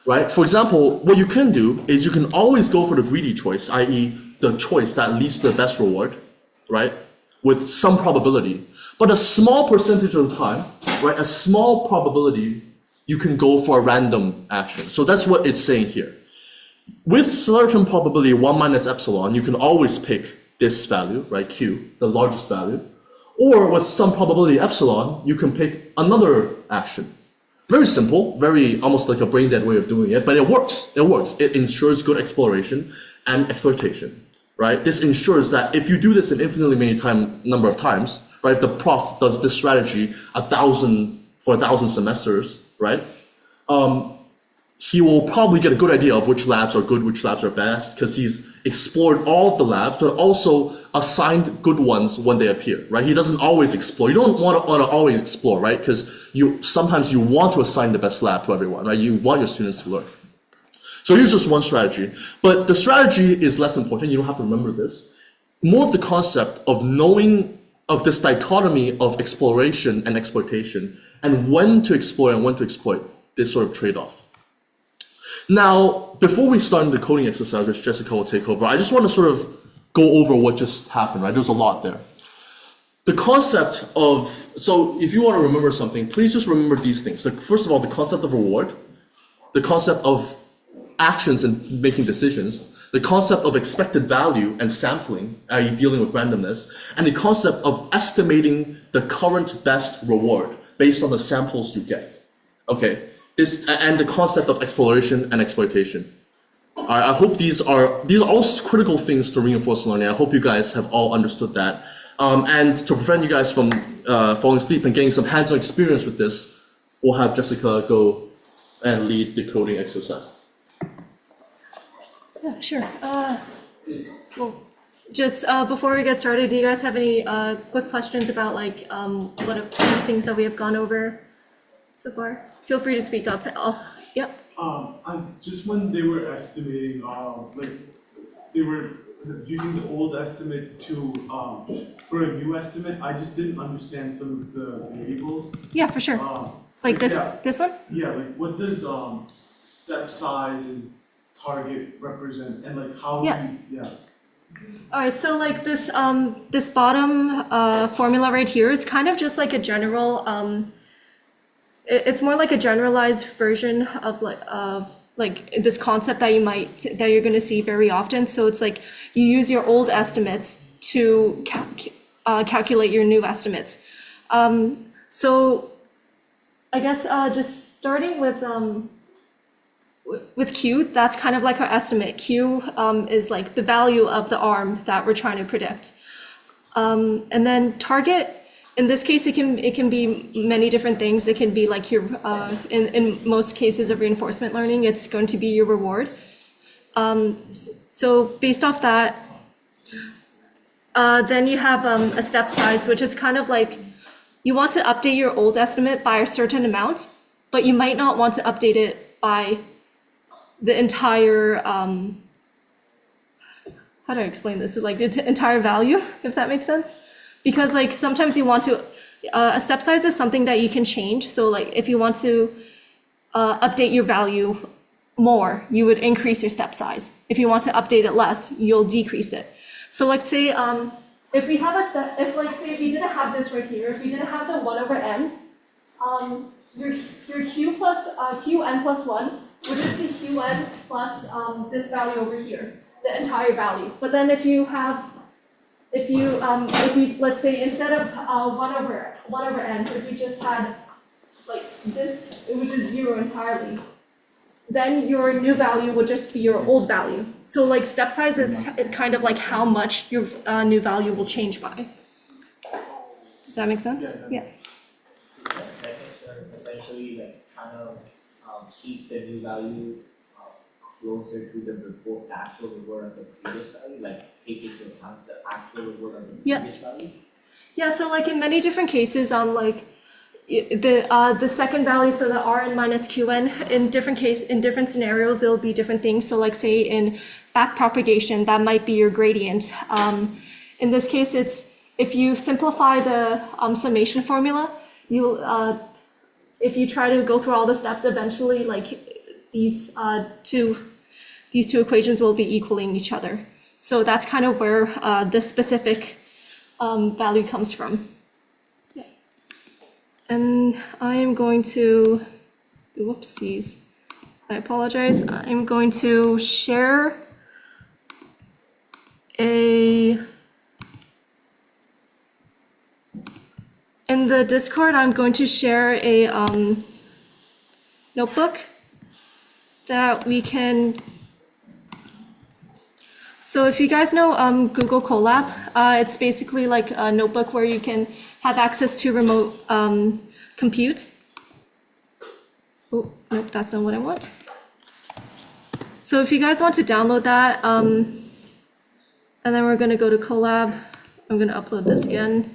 right? For example, what you can do is you can always go for the greedy choice, i.e. the choice that leads to the best reward, right? With some probability. But a small percentage of the time, right, a small probability, you can go for a random action. So that's what it's saying here. With certain probability 1 minus epsilon, you can always pick this value, right, Q, the largest value. Or with some probability epsilon, you can pick another action. Very simple, very almost like a brain dead way of doing it, but it works. It works. It ensures good exploration and exploitation, right? This ensures that if you do this an infinitely many number of times, right? If the prof does this strategy 1,000 semesters, right? He will probably get a good idea of which labs are good, which labs are best, because he's explored all of the labs, but also assigned good ones when they appear, right? He doesn't always explore. You don't want to always explore, right? Because sometimes you want to assign the best lab to everyone, right? You want your students to learn. So here's just one strategy. But the strategy is less important. You don't have to remember this. More of the concept of knowing of this dichotomy of exploration and exploitation, and when to explore and when to exploit, this sort of trade-off. Now, before we start the coding exercise, which Jessica will take over, I just want to sort of go over what just happened, right? There's a lot there. The concept of, so if you want to remember something, please just remember these things. Like, first of all, the concept of reward, the concept of actions and making decisions, the concept of expected value and sampling, i.e. dealing with randomness, and the concept of estimating the current best reward based on the samples you get. Okay, and the concept of exploration and exploitation. I hope these are all critical things to reinforcement learning. I hope you guys have all understood that. And to prevent you guys from falling asleep and getting some hands-on experience with this, we'll have Jessica go and lead the coding exercise. Yeah, sure. Well, just before we get started, do you guys have any quick questions about what are the things that we have gone over so far? Feel free to speak up. Yep. Just when they were estimating, they were using the old estimate to for a new estimate. I just didn't understand some of the variables. Yeah, for sure. This one? Yeah, like what does step size and target represent, and like how? Yeah. Yeah. All right, so like this this bottom formula right here is kind of just like a general it's more like a generalized version of like this concept that you're going to see very often. So it's like you use your old estimates to calculate your new estimates. So I guess just starting with Q, that's kind of like our estimate. Q is like the value of the arm that we're trying to predict. And then target, in this case, it can be many different things. It can be like your, in most cases of reinforcement learning, it's going to be your reward. So based off that, then you have a step size, which is kind of like, you want to update your old estimate by a certain amount, but you might not want to update it by the entire, how do I explain this? Like the entire value, if that makes sense. Because like sometimes you want to, a step size is something that you can change. So like if you want to update your value more, you would increase your step size. If you want to update it less, you'll decrease it. So like say, if we have a step, if we didn't have this right here, if we didn't have the 1/n, your qn plus 1 would just be qn plus this value over here, the entire value. But then if you let's say instead of 1 over n, if you just had like this, which is 0 entirely, then your new value would just be your old value. So like step size is kind of like how much your new value will change by. Does that make sense? Yeah. Is that second term essentially like kind of keep the new value closer to the actual reward of the previous value, like take into account the actual reward of the previous value? Yeah, so like in many different cases on like the second value, so the Rn minus Qn, in different scenarios, it'll be different things. So like say in backpropagation, that might be your gradient. In this case, it's if you simplify the summation formula, if you try to go through all the steps, eventually like these two equations will be equaling each other. So that's kind of where this specific value comes from. And I am going to, whoopsies, I apologize. I'm going to share in the Discord, I'm going to share a notebook that we can, so if you guys know Google Colab, it's basically like a notebook where you can have access to remote compute. Oh, nope, that's not what I want. So if you guys want to download that, and then we're going to go to Colab. I'm going to upload this again.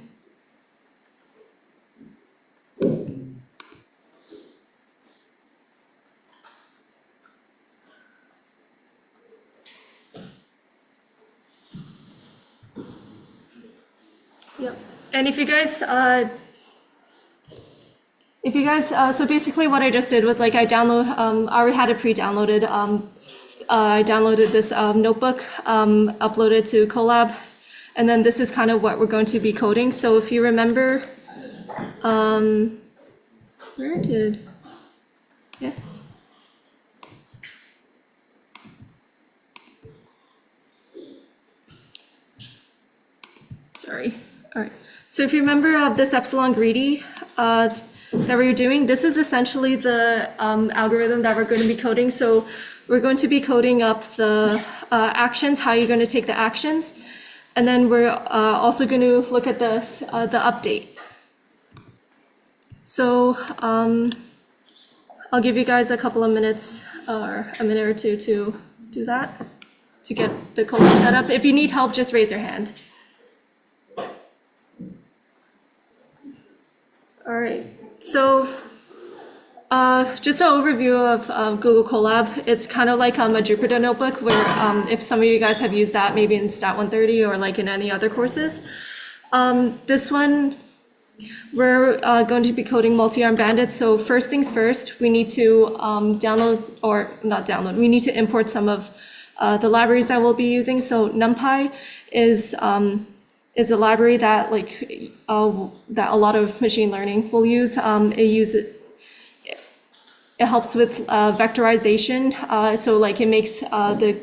Yep. And if you guys, so basically what I just did was like I already had it pre-downloaded. I downloaded this notebook, uploaded to Colab, and then this is kind of what we're going to be coding. So if you remember, yeah. Sorry. All right. So if you remember this epsilon greedy that we're doing, this is essentially the algorithm that we're going to be coding. So we're going to be coding up the actions, how you're going to take the actions. And then we're also going to look at the update. So I'll give you guys a couple of minutes or a minute or two to do that, to get the code set up. If you need help, just raise your hand. All right, so just an overview of Google Colab. It's kind of like a Jupyter notebook where if some of you guys have used that, maybe in Stat 130 or like in any other courses. This one, we're going to be coding multi-arm bandits. So first things first, we need to we need to import some of the libraries that we'll be using. So NumPy is a library that that a lot of machine learning will use. It helps with vectorization, so like it makes the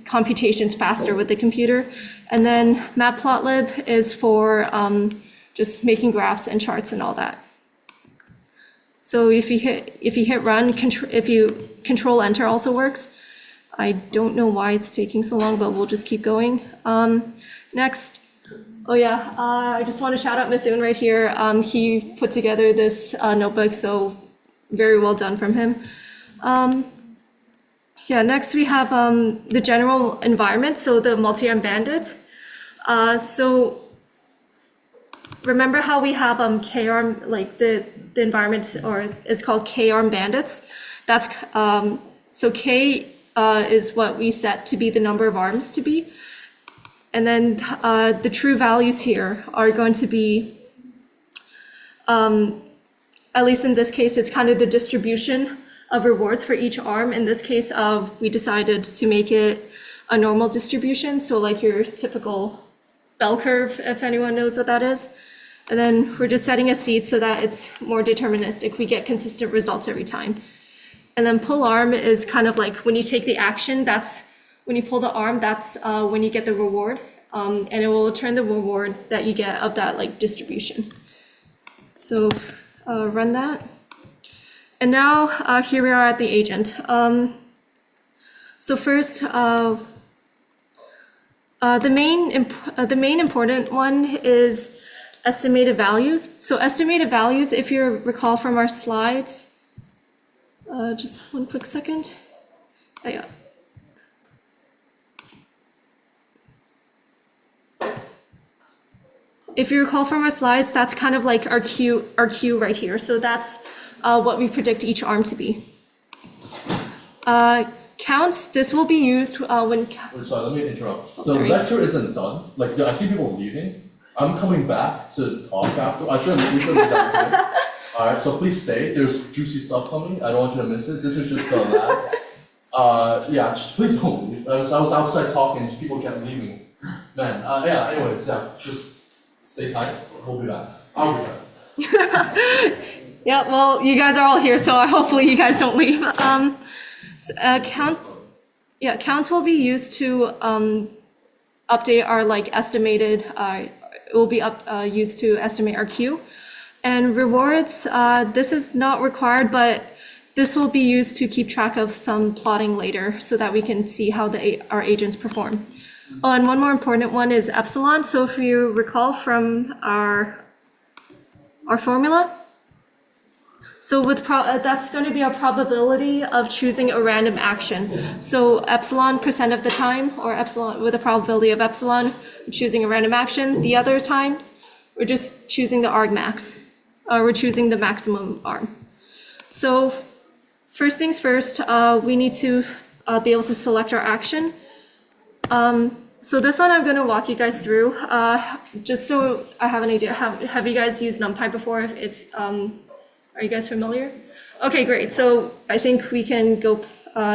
computations faster with the computer. And then Matplotlib is for just making graphs and charts and all that. So if you hit run, if you control enter also works. I don't know why it's taking so long, but we'll just keep going. Next, I just want to shout out Mithun right here. He put together this notebook, so very well done from him. Next we have the general environment, so the multi-arm bandit. So remember how we have K-arm, like the environment, or it's called K-arm bandits. That's so K is what we set to be the number of arms to be. And then the true values here are going to be, at least in this case, it's kind of the distribution of rewards for each arm. In this case, we decided to make it a normal distribution. So like your typical bell curve, if anyone knows what that is. And then we're just setting a seed so that it's more deterministic. We get consistent results every time. And then pull arm is kind of like when you take the action, that's when you pull the arm, that's when you get the reward. And it will return the reward that you get of that like distribution. So run that. And now here we are at the agent. So first, the main important one is estimated values. So estimated values, if you recall from our slides, just one quick second. Oh, yeah. If you recall from our slides, that's kind of like our Q right here. So that's what we predict each arm to be. Counts, this will be used when... Wait, sorry, let me interrupt. The sorry. lecture isn't done. Like, I see people leaving. I'm coming back to talk after. We shouldn't be done here. Alright, so please stay. There's juicy stuff coming. I don't want you to miss it. This is just the lab. Yeah, just please don't leave. I was outside talking, just people kept leaving. Man, yeah, anyways, yeah, just stay tight. We'll be back. I'll be back. Yeah, well, you guys are all here, so hopefully you guys don't leave. Counts will be used to update our like estimated. It will be used to estimate our Q. And rewards, this is not required, but this will be used to keep track of some plotting later, so that we can see how our agents perform. Oh, and one more important one is epsilon. So if you recall from our formula. So that's going to be a probability of choosing a random action. So epsilon % of the time, or epsilon with a probability of epsilon, we're choosing a random action. The other times, we're just choosing the argmax. We're choosing the maximum arm. So first things first, we need to be able to select our action. So this one I'm going to walk you guys through, just so I have an idea. Have you guys used NumPy before? Are you guys familiar? Okay, great. So I think we can go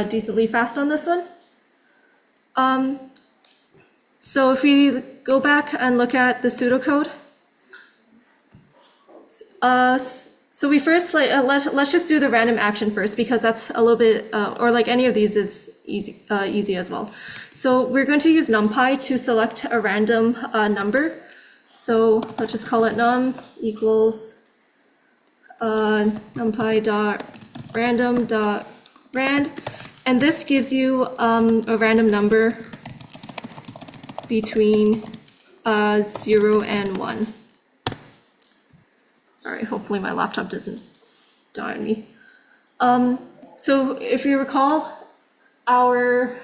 decently fast on this one. So if we go back and look at the pseudocode. So we first, let's just do the random action first, because that's a little bit, or like any of these is easy as well. So we're going to use NumPy to select a random number. So let's just call it num equals numpy.random.rand, and this gives you a random number between 0 and 1. All right, hopefully my laptop doesn't die on me. So if you recall, so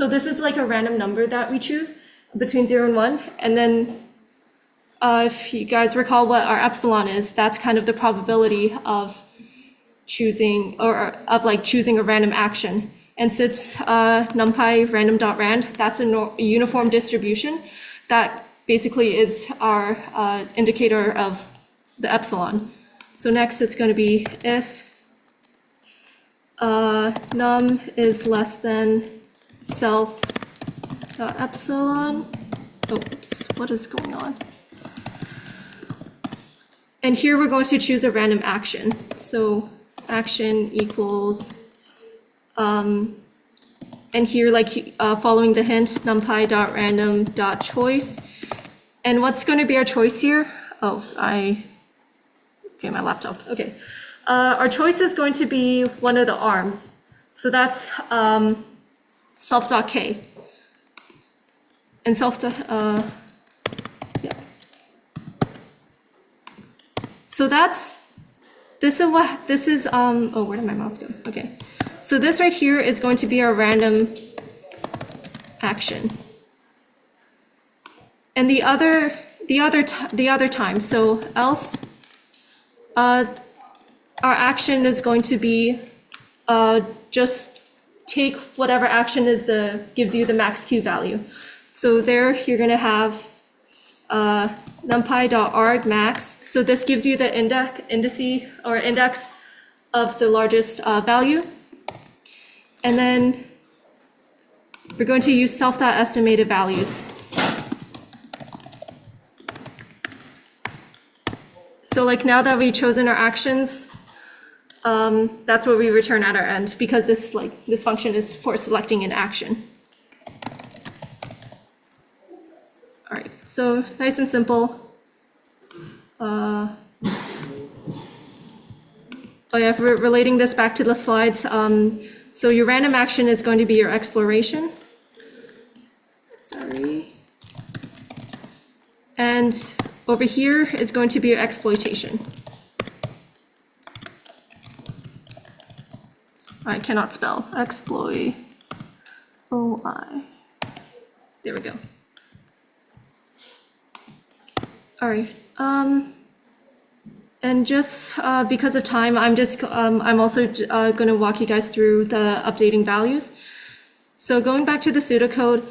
this is like a random number that we choose between 0 and 1, and then if you guys recall what our epsilon is, that's kind of the probability of choosing, or of like choosing a random action. And since numpy random.rand, that's a uniform distribution, that basically is our indicator of the epsilon. So next it's going to be if num is less than self.epsilon. Oh, oops, what is going on? And here we're going to choose a random action. So action equals, and here like following the hint, numpy.random.choice. And what's going to be our choice here? Oh, okay, my laptop, okay. Our choice is going to be one of the arms. So that's self.k. And so this is, oh, where did my mouse go? Okay. So this right here is going to be our random action. And the other time, so else, our action is going to be just take whatever action gives you the max Q value. So there you're going to have numpy.argmax. So this gives you the index of the largest value. And then we're going to use self.estimated values. So like now that we've chosen our actions, that's what we return at our end, because this function is for selecting an action. All right, so nice and simple. Oh yeah, relating this back to the slides. So your random action is going to be your exploration. Sorry. And over here is going to be your exploitation. I cannot spell. Exploit. O-I. There we go. All right. And just because of time, I'm also going to walk you guys through the updating values. So going back to the pseudocode,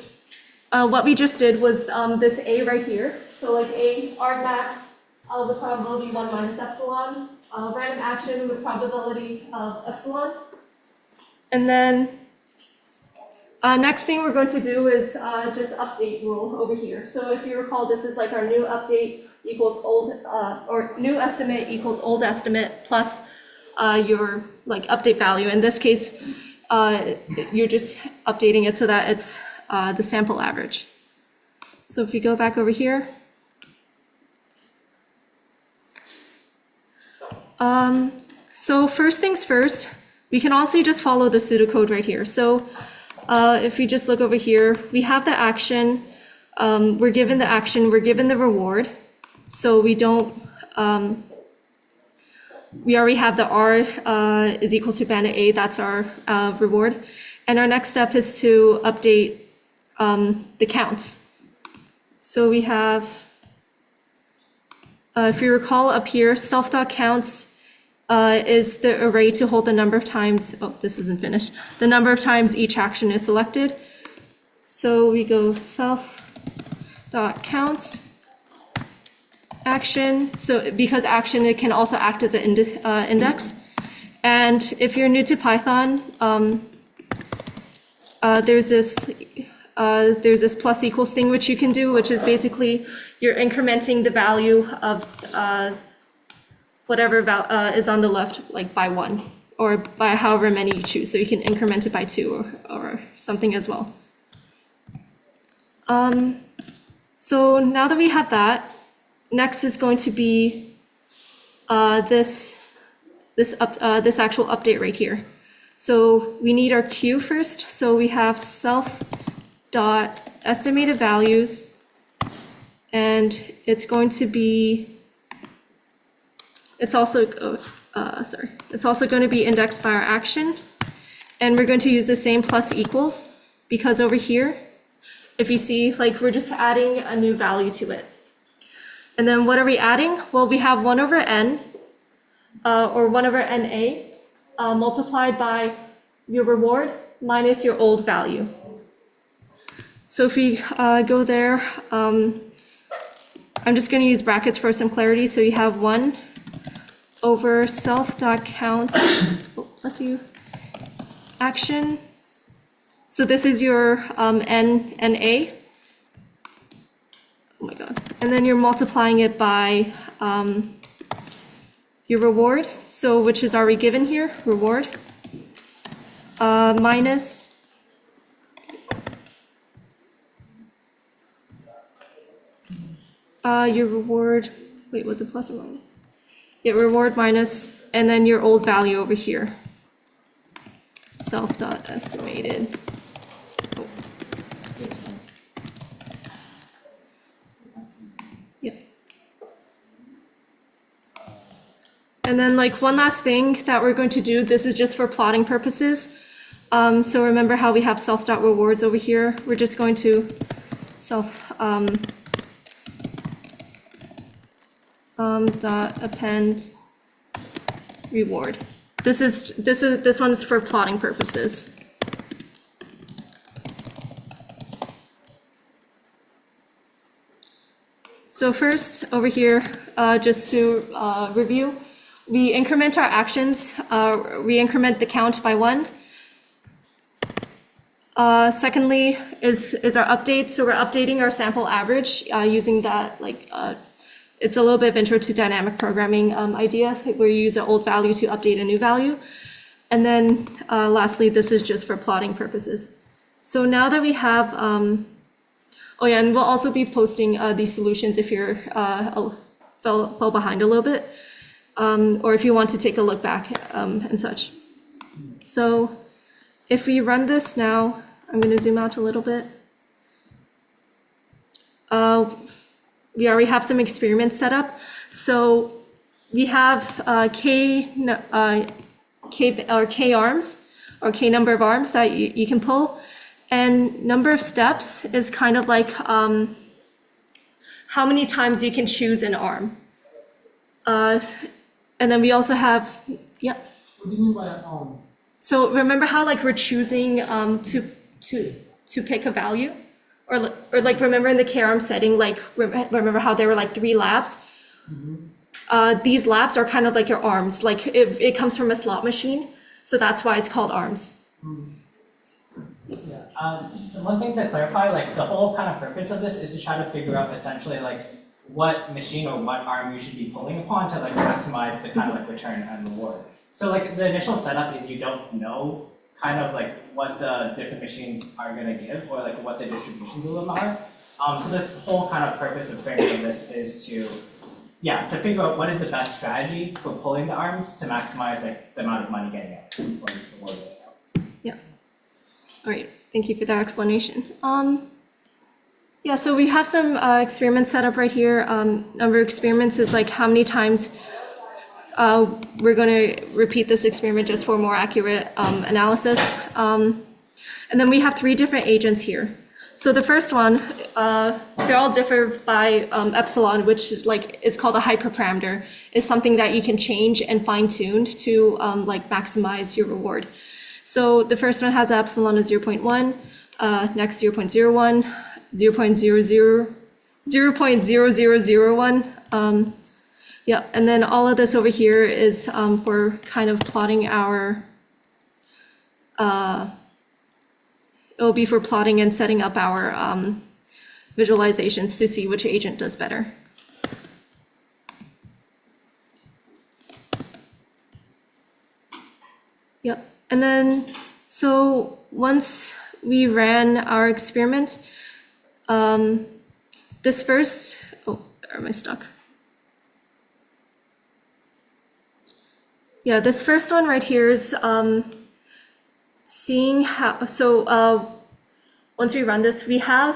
what we just did was this A right here. So like A, argmax with probability 1 minus epsilon, random action with probability of epsilon. And then next thing we're going to do is this update rule over here. So if you recall, this is like our new update equals old, or new estimate equals old estimate plus your like update value. In this case, you're just updating it so that it's the sample average. So if you go back over here, so first things first, we can also just follow the pseudocode right here. So if we just look over here, we have the action, we're given the action, we're given the reward. So we don't, we already have the R is equal to bandit A, that's our reward. And our next step is to update the counts. So we have, if you recall up here, self.counts is the array to hold the number of times, oh, this isn't finished, the number of times each action is selected. So we go self.counts action. So because action, it can also act as an index. And if you're new to Python, there's this plus equals thing which you can do, which is basically you're incrementing the value of whatever is on the left, like by 1, or by however many you choose. So you can increment it by 2 or something as well. So now that we have that, next is going to be this actual update right here. So we need our Q first. So we have self.estimated values, and it's going to be, it's also going to be indexed by our action, and we're going to use the same plus equals, because over here, if you see, like we're just adding a new value to it. And then what are we adding? Well, we have 1 over n, or 1 over na, multiplied by your reward minus your old value. So if we go there, I'm just going to use brackets for some clarity. So you have 1 over self.counts, oh, bless you, action. So this is your na. Oh my God. And then you're multiplying it by your reward, so which is already given here, reward, minus your reward, wait, was it plus or minus? Yeah, reward minus, and then your old value over here, self.estimated. Oh. Yep. And then like one last thing that we're going to do, this is just for plotting purposes. So remember how we have self.rewards over here? We're just going to dot append reward. This one is for plotting purposes. So first over here, just to review, we increment our actions. We increment the count by 1. Secondly is our update. So we're updating our sample average using that like it's a little bit of intro to dynamic programming idea, where you use an old value to update a new value. And then lastly, this is just for plotting purposes. So now that we have, oh yeah, and we'll also be posting these solutions if you're fell behind a little bit, or if you want to take a look back and such. So if we run this now, I'm going to zoom out a little bit. We already have some experiments set up. So we have K arms, or K number of arms that you can pull. And number of steps is kind of like how many times you can choose an arm. And then we also have, yeah. What do you mean by So remember how like we're choosing to pick a value? Or like remember in the K-arm setting, like remember how there were like 3 labs? These labs are kind of like your arms, like it comes from a slot machine. So that's why it's called arms. Yeah. So one thing to clarify, like the whole kind of purpose of this is to try to figure out essentially like what machine or what arm you should be pulling upon to like maximize the kind of like return and reward. So like the initial setup is you don't know kind of like what the different machines are going to give or like what the distributions of them are. So this whole kind of purpose of figuring this is to figure out what is the best strategy for pulling the arms to maximize like the amount of money getting out or the reward getting out. Yeah. All right. Thank you for that explanation. Yeah, so we have some experiments set up right here. Number of experiments is like how many times we're going to repeat this experiment just for more accurate analysis. And then we have 3 different agents here. So the first one, they all differ by epsilon, which is like, it's called a hyperparameter. It's something that you can change and fine tune to like maximize your reward. So the first one has an epsilon of 0.1, next 0.01, 0.0001. Yeah, and then all of this over here is for kind of plotting our, it'll be for plotting and setting up our visualizations to see which agent does better. Yep, and then, so once we ran our experiment, this first, oh, where am I stuck? Yeah, this first one right here is seeing how, so once we run this, we have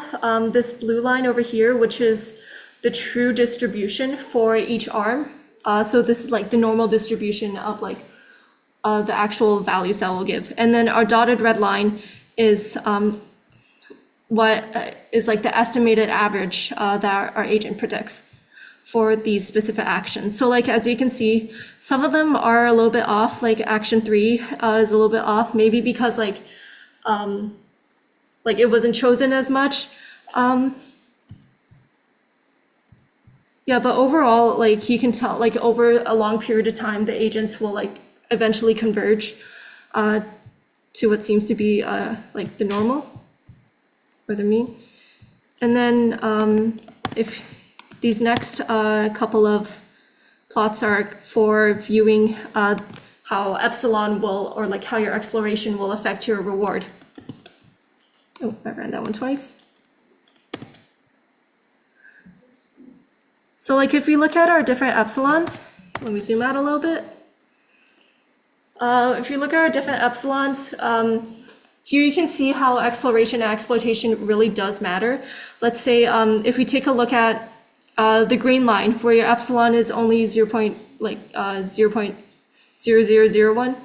this blue line over here, which is the true distribution for each arm. So this is like the normal distribution of like the actual values that we'll give. And then our dotted red line is what is like the estimated average that our agent predicts for these specific actions. So like, as you can see, some of them are a little bit off, like action 3 is a little bit off, maybe because like it wasn't chosen as much. Yeah, but overall, like you can tell, like over a long period of time, the agents will like eventually converge to what seems to be like the normal or the mean. And then if these next couple of plots are for viewing how epsilon will, or like how your exploration will affect your reward. Oh, I ran that one twice. So like if we look at our different epsilons, let me zoom out a little bit. If you look at our different epsilons, here you can see how exploration and exploitation really does matter. Let's say if we take a look at the green line, where your epsilon is only 0.0001,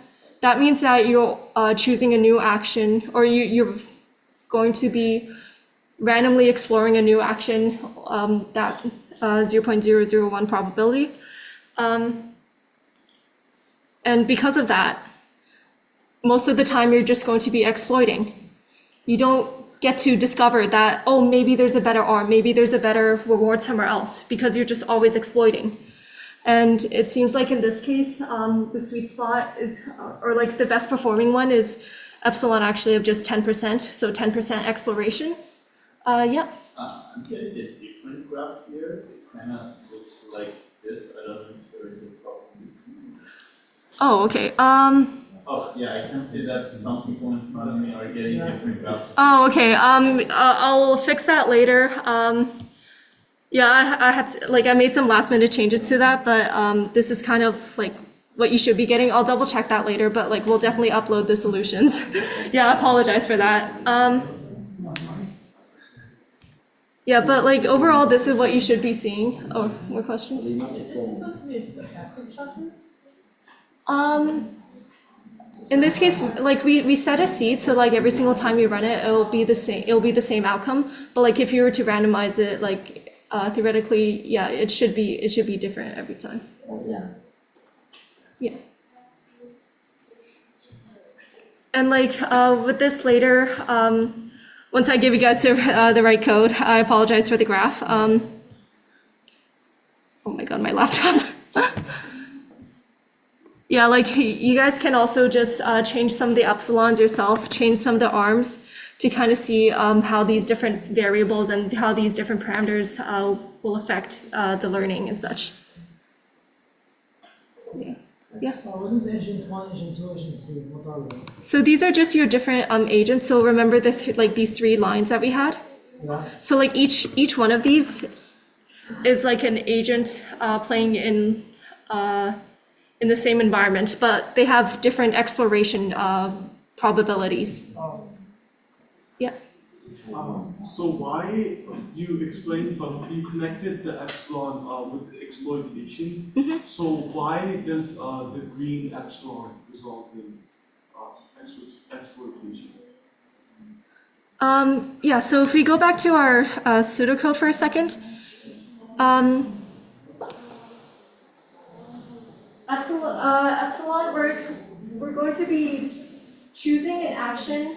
that means that you're choosing a new action, or you're going to be randomly exploring a new action, that 0.001 probability. And because of that, most of the time you're just going to be exploiting. You don't get to discover that, oh, maybe there's a better arm, maybe there's a better reward somewhere else, because you're just always exploiting. And it seems like in this case, the sweet spot is, or like the best performing one is epsilon actually of just 10%, so 10% exploration. Yeah. I'm getting a different graph here. It kind of looks like this. I don't know if there is a problem. Oh, okay. Oh, yeah, I can see that some people in front of me are getting different graphs. Oh, okay. I'll fix that later. Yeah, I had to, like I made some last minute changes to that, but this is kind of like what you should be getting. I'll double check that later, but like we'll definitely upload the solutions. Yeah, I apologize for that. Yeah, but like overall, this is what you should be seeing. Oh, more questions? Is this supposed to be a stochastic process? In this case, like we set a seed, so like every single time you run it, it'll be the same outcome. But like if you were to randomize it, like theoretically, yeah, it should be different every time. Yeah. Yeah. And like with this later, once I give you guys the right code, I apologize for the graph. Oh my God, my laptop. Yeah, like you guys can also just change some of the epsilons yourself, change some of the arms to kind of see how these different variables and how these different parameters will affect the learning and such. Yeah. Yeah. What is agent 1, agent 2, agent 3? What are they? So these are just your different agents. So remember like these 3 lines that we had? Yeah. So like each one of these is like an agent playing in the same environment, but they have different exploration probabilities. Yeah. So why you explained something? You connected the epsilon with the exploitation. So why does the green epsilon result in exploitation? Yeah. So if we go back to our pseudocode for a second. Epsilon, we're going to be choosing an action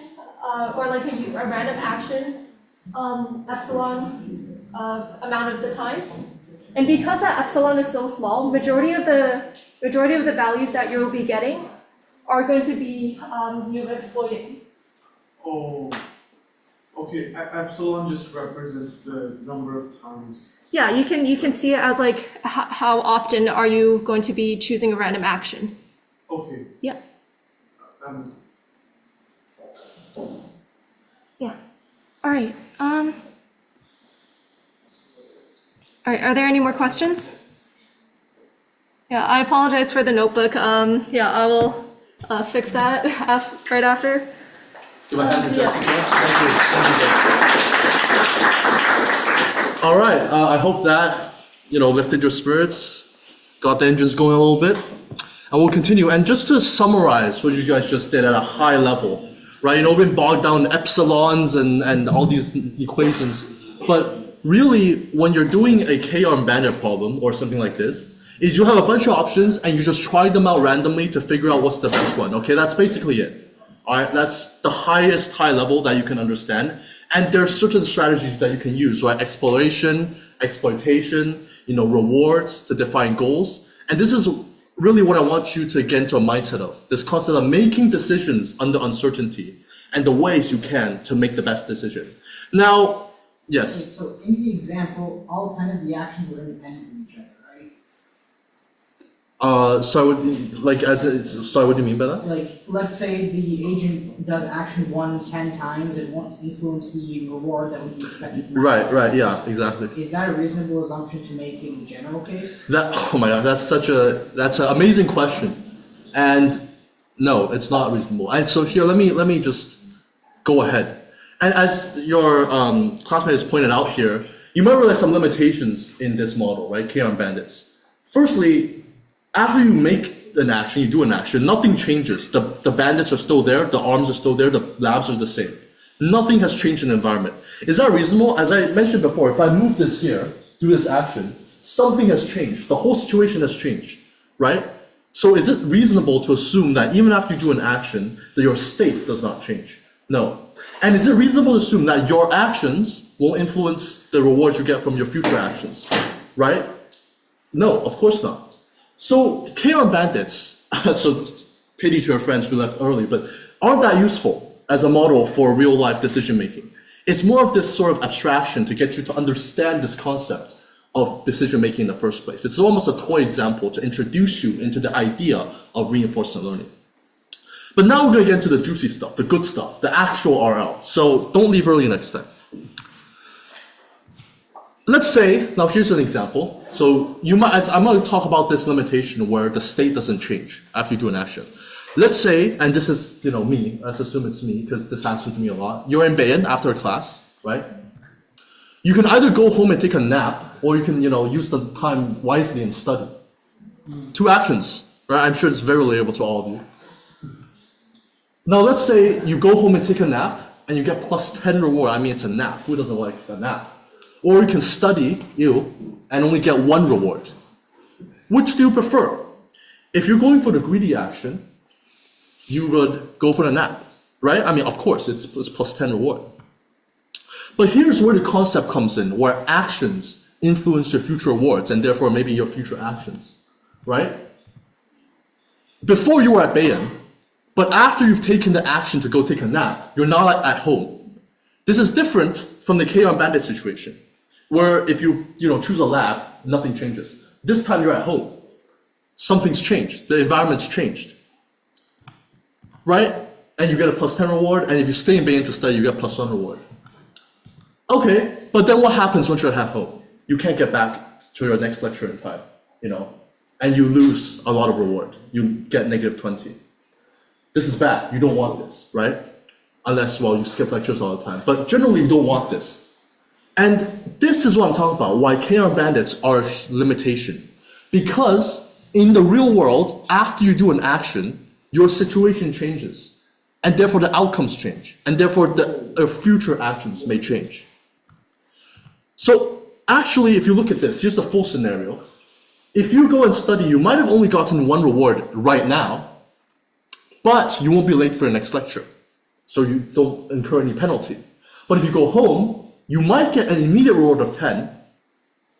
or like a random action epsilon amount of the time. And because that epsilon is so small, majority of the values that you'll be getting are going to be you exploiting. Oh, okay. Epsilon just represents the number of times. Yeah, you can see it as like how often are you going to be choosing a random action. Okay. Yeah. That makes sense. Yeah. All right. All right. Are there any more questions? Yeah, I apologize for the notebook. Yeah, I will fix that right after. Let's give a hand to Jessica. Thank you. All right. I hope that lifted your spirits, got the engines going a little bit, and we'll continue. And just to summarize what you guys just did at a high level, right? We've been bogged down in epsilons and all these equations, but really, when you're doing a K-arm bandit problem or something like this, is you have a bunch of options and you just try them out randomly to figure out what's the best one. Okay, that's basically it. All right, that's the highest high level that you can understand. And there's certain strategies that you can use, right? Exploration, exploitation, rewards to define goals. And this is really what I want you to get into a mindset of. This concept of making decisions under uncertainty and the ways you can to make the best decision. Now, yes. So in the example, all 10 of the actions were independent from each other, right? Sorry, what do you mean by that? Like, let's say the agent does action 1 10 times, it won't influence the reward that would be expected from that. Right, yeah, exactly. Is that a reasonable assumption to make in the general case? Oh my God, that's an amazing question. And no, it's not reasonable. And so here, let me just go ahead. And as your classmate has pointed out here, you might realize some limitations in this model, right? K-arm bandits. Firstly, after you make an action, you do an action, nothing changes. The bandits are still there, the arms are still there, the labs are the same. Nothing has changed in the environment. Is that reasonable? As I mentioned before, if I move this here, do this action, something has changed. The whole situation has changed, right? So is it reasonable to assume that even after you do an action, that your state does not change? No. And is it reasonable to assume that your actions will influence the rewards you get from your future actions, right? No, of course not. So K-arm bandits, so pity to your friends who left early, but aren't that useful as a model for real life decision making? It's more of this sort of abstraction to get you to understand this concept of decision making in the first place. It's almost a toy example to introduce you into the idea of reinforcement learning. But now we're going to get into the juicy stuff, the good stuff, the actual RL. So don't leave early next time. Let's say, now here's an example. So I'm going to talk about this limitation where the state doesn't change after you do an action. Let's say, and this is me, let's assume it's me because this happens to me a lot. You're in Bayan after a class, right? You can either go home and take a nap, or you can use the time wisely and study. Two actions, right? I'm sure it's very relatable to all of you. Now let's say you go home and take a nap, and you get plus 10 reward. I mean, it's a nap. Who doesn't like a nap? Or you can study, and only get 1 reward. Which do you prefer? If you're going for the greedy action, you would go for the nap, right? I mean, of course, it's plus 10 reward. But here's where the concept comes in, where actions influence your future rewards, and therefore maybe your future actions, right? Before you were at Bayan, but after you've taken the action to go take a nap, you're now at home. This is different from the KR Bandit situation, where if you choose a lab, nothing changes. This time you're at home. Something's changed. The environment's changed. Right? And you get a plus 10 reward, and if you stay in Bayan to study, you get plus 1 reward. Okay, but then what happens once you're at home? You can't get back to your next lecture in time, and you lose a lot of reward. You get negative 20. This is bad. You don't want this, right? Unless, you skip lectures all the time. But generally, you don't want this. And this is what I'm talking about, why KR bandits are a limitation. Because in the real world, after you do an action, your situation changes. And therefore, the outcomes change. And therefore, the future actions may change. So actually, if you look at this, here's the full scenario. If you go and study, you might have only gotten 1 reward right now, but you won't be late for the next lecture. So you don't incur any penalty. But if you go home, you might get an immediate reward of 10,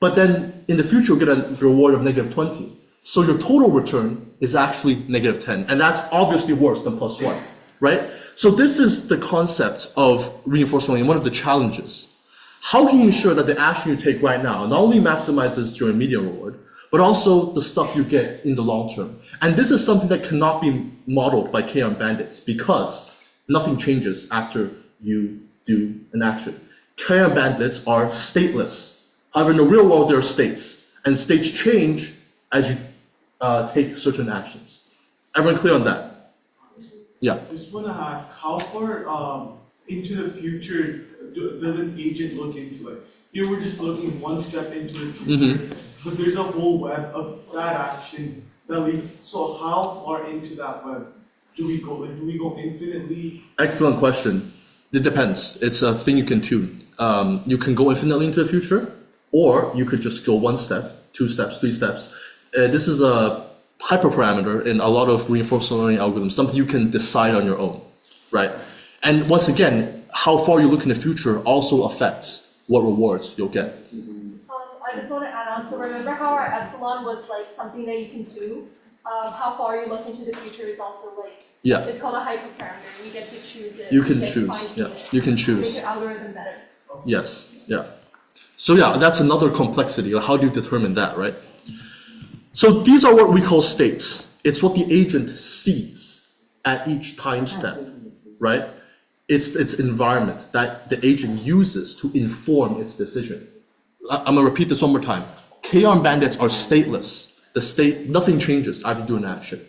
but then in the future you'll get a reward of negative 20. So your total return is actually negative 10, and that's obviously worse than plus 1, right? So this is the concept of reinforcement learning, one of the challenges. How can you ensure that the action you take right now not only maximizes your immediate reward, but also the stuff you get in the long term? And this is something that cannot be modeled by KR bandits because nothing changes after you do an action. KR bandits are stateless. However, in the real world, there are states, and states change as you take certain actions. Everyone clear on that? Yeah. Just want to ask, how far into the future does an agent look into it? Here we're just looking 1 step into the future, but there's a whole web of that action that leads. So how far into that web do we go? Do we go infinitely? Excellent question. It depends. It's a thing you can tune. You can go infinitely into the future, or you could just go 1 step, 2 steps, 3 steps. This is a hyperparameter in a lot of reinforcement learning algorithms, something you can decide on your own, right? And once again, how far you look in the future also affects what rewards you'll get. I just want to add on, so remember how our epsilon was like something that you can tune? How far you look into the future is also like, it's called a hyperparameter. You get to choose it. You can choose, you can choose. Make your algorithm better. Yes, yeah. So that's another complexity. How do you determine that, right? So these are what we call states. It's what the agent sees at each time step, right? It's its environment that the agent uses to inform its decision. I'm gonna repeat this one more time. KR bandits are stateless. The state, nothing changes after you do an action.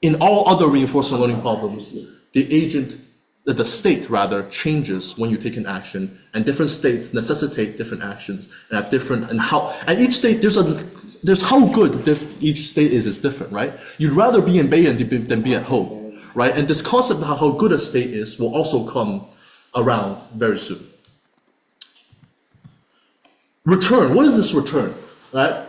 In all other reinforcement learning problems, the state rather changes when you take an action, and different states necessitate different actions and have different, and each state, there's how good each state is different, right? You'd rather be in Bayan than be at home, right? And this concept of how good a state is will also come around very soon. Return, what is this return, right?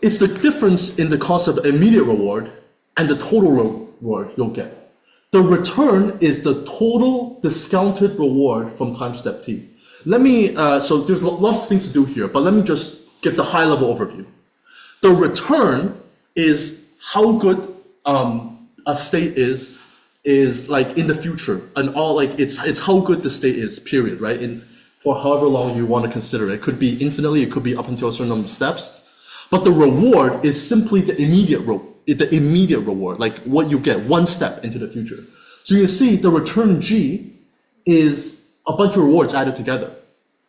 It's the difference in the concept of immediate reward and the total reward you'll get. The return is the total discounted reward from time step T. Let me, so there's lots of things to do here, but let me just get the high level overview. The return is how good a state is like in the future, and all, like it's how good the state is, period, right? for however long you want to consider it. It could be infinitely, it could be up until a certain number of steps. But the reward is simply the immediate reward, like what you get one step into the future. So you can see the return G is a bunch of rewards added together,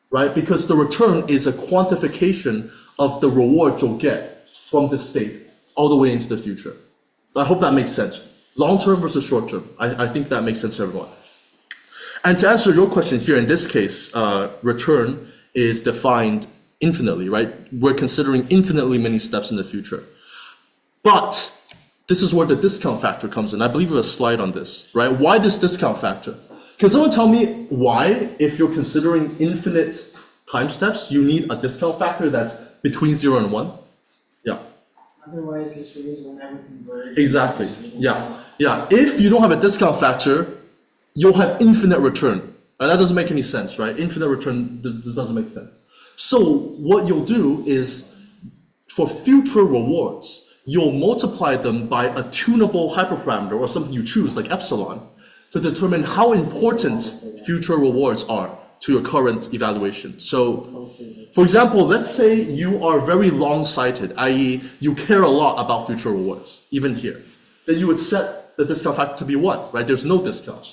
right? Because the return is a quantification of the reward you'll get from this state all the way into the future. I hope that makes sense. Long term versus short term. I think that makes sense to everyone. And to answer your question here, in this case, return is defined infinitely, right? We're considering infinitely many steps in the future. But this is where the discount factor comes in. I believe we have a slide on this, right? Why this discount factor? Can someone tell me why, if you're considering infinite time steps, you need a discount factor that's between 0 and 1? Yeah. Otherwise, the series will never converge. Exactly. Yeah. Yeah. If you don't have a discount factor, you'll have infinite return. And that doesn't make any sense, right? Infinite return doesn't make sense. So what you'll do is, for future rewards, you'll multiply them by a tunable hyperparameter or something you choose, like epsilon, to determine how important future rewards are to your current evaluation. So, for example, let's say you are very long-sighted, i.e. you care a lot about future rewards, even here. Then you would set the discount factor to be 1, right? There's no discount.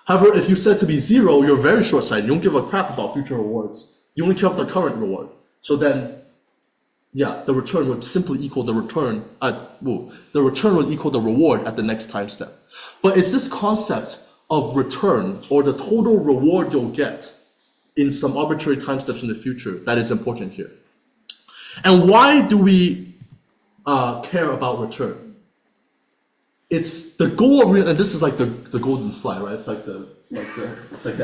However, if you set it to be 0, you're very short-sighted. You don't give a crap about future rewards. You only care about the current reward. So then, yeah, the return would simply equal the return, the return would equal the reward at the next time step. But it's this concept of return, or the total reward you'll get in some arbitrary time steps in the future, that is important here. And why do we care about return? It's the goal of, and this is like the golden slide, right? It's like the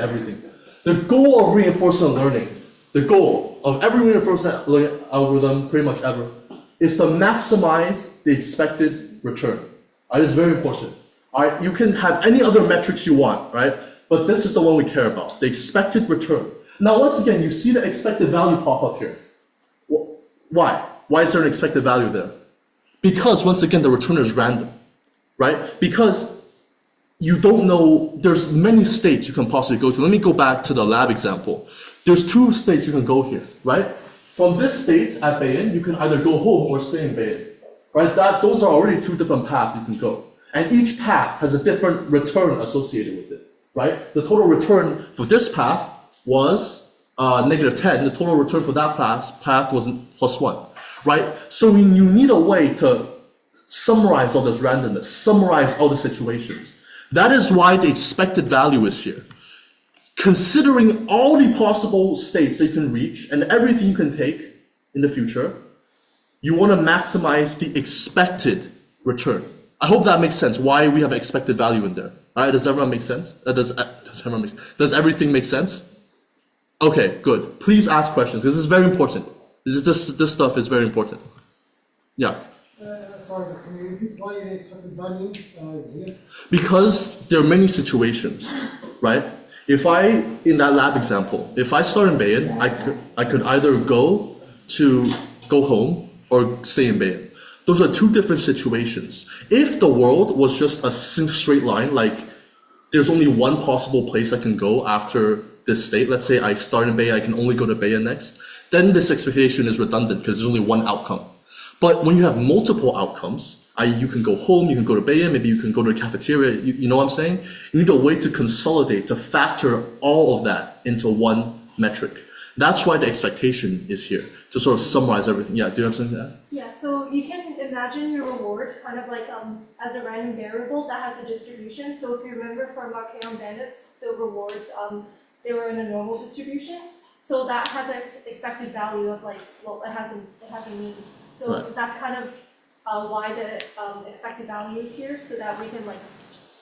everything. The goal of reinforcement learning, the goal of every reinforcement learning algorithm, pretty much ever, is to maximize the expected return. It's very important. You can have any other metrics you want, right? But this is the one we care about, the expected return. Now, once again, you see the expected value pop up here. Why? Why is there an expected value there? Because, once again, the return is random, right? Because you don't know, there's many states you can possibly go to. Let me go back to the lab example. There's 2 states you can go here, right? From this state at Bayan, you can either go home or stay in Bayan, right? Those are already 2 different paths you can go. And each path has a different return associated with it, right? The total return for this path was -10. The total return for that path was +1, right? So you need a way to summarize all this randomness, summarize all the situations. That is why the expected value is here. Considering all the possible states that you can reach and everything you can take in the future, you want to maximize the expected return. I hope that makes sense, why we have expected value in there. All right, does everyone make sense? Does everything make sense? Okay, good. Please ask questions. This is very important. This stuff is very important. Yeah. Sorry, but can you repeat why the expected value is here? Because there are many situations, right? In that lab example, if I start in Bayan, I could either go home or stay in Bayan. Those are 2 different situations. If the world was just a straight line, like there's only one possible place I can go after this state, let's say I start in Bayan, I can only go to Bayan next, then this expectation is redundant because there's only one outcome. But when you have multiple outcomes, you can go home, you can go to Bayan, maybe you can go to the cafeteria, you know what I'm saying? You need a way to consolidate, to factor all of that into one metric. That's why the expectation is here, to sort of summarize everything. Yeah, do you have something to add? Yeah, so you can imagine your reward kind of like as a random variable that has a distribution. So if you remember from our K-on bandits, the rewards, they were in a normal distribution. So that has an expected value of like, well, it has a mean. So Right. that's kind of why the expected value is here, so that we can like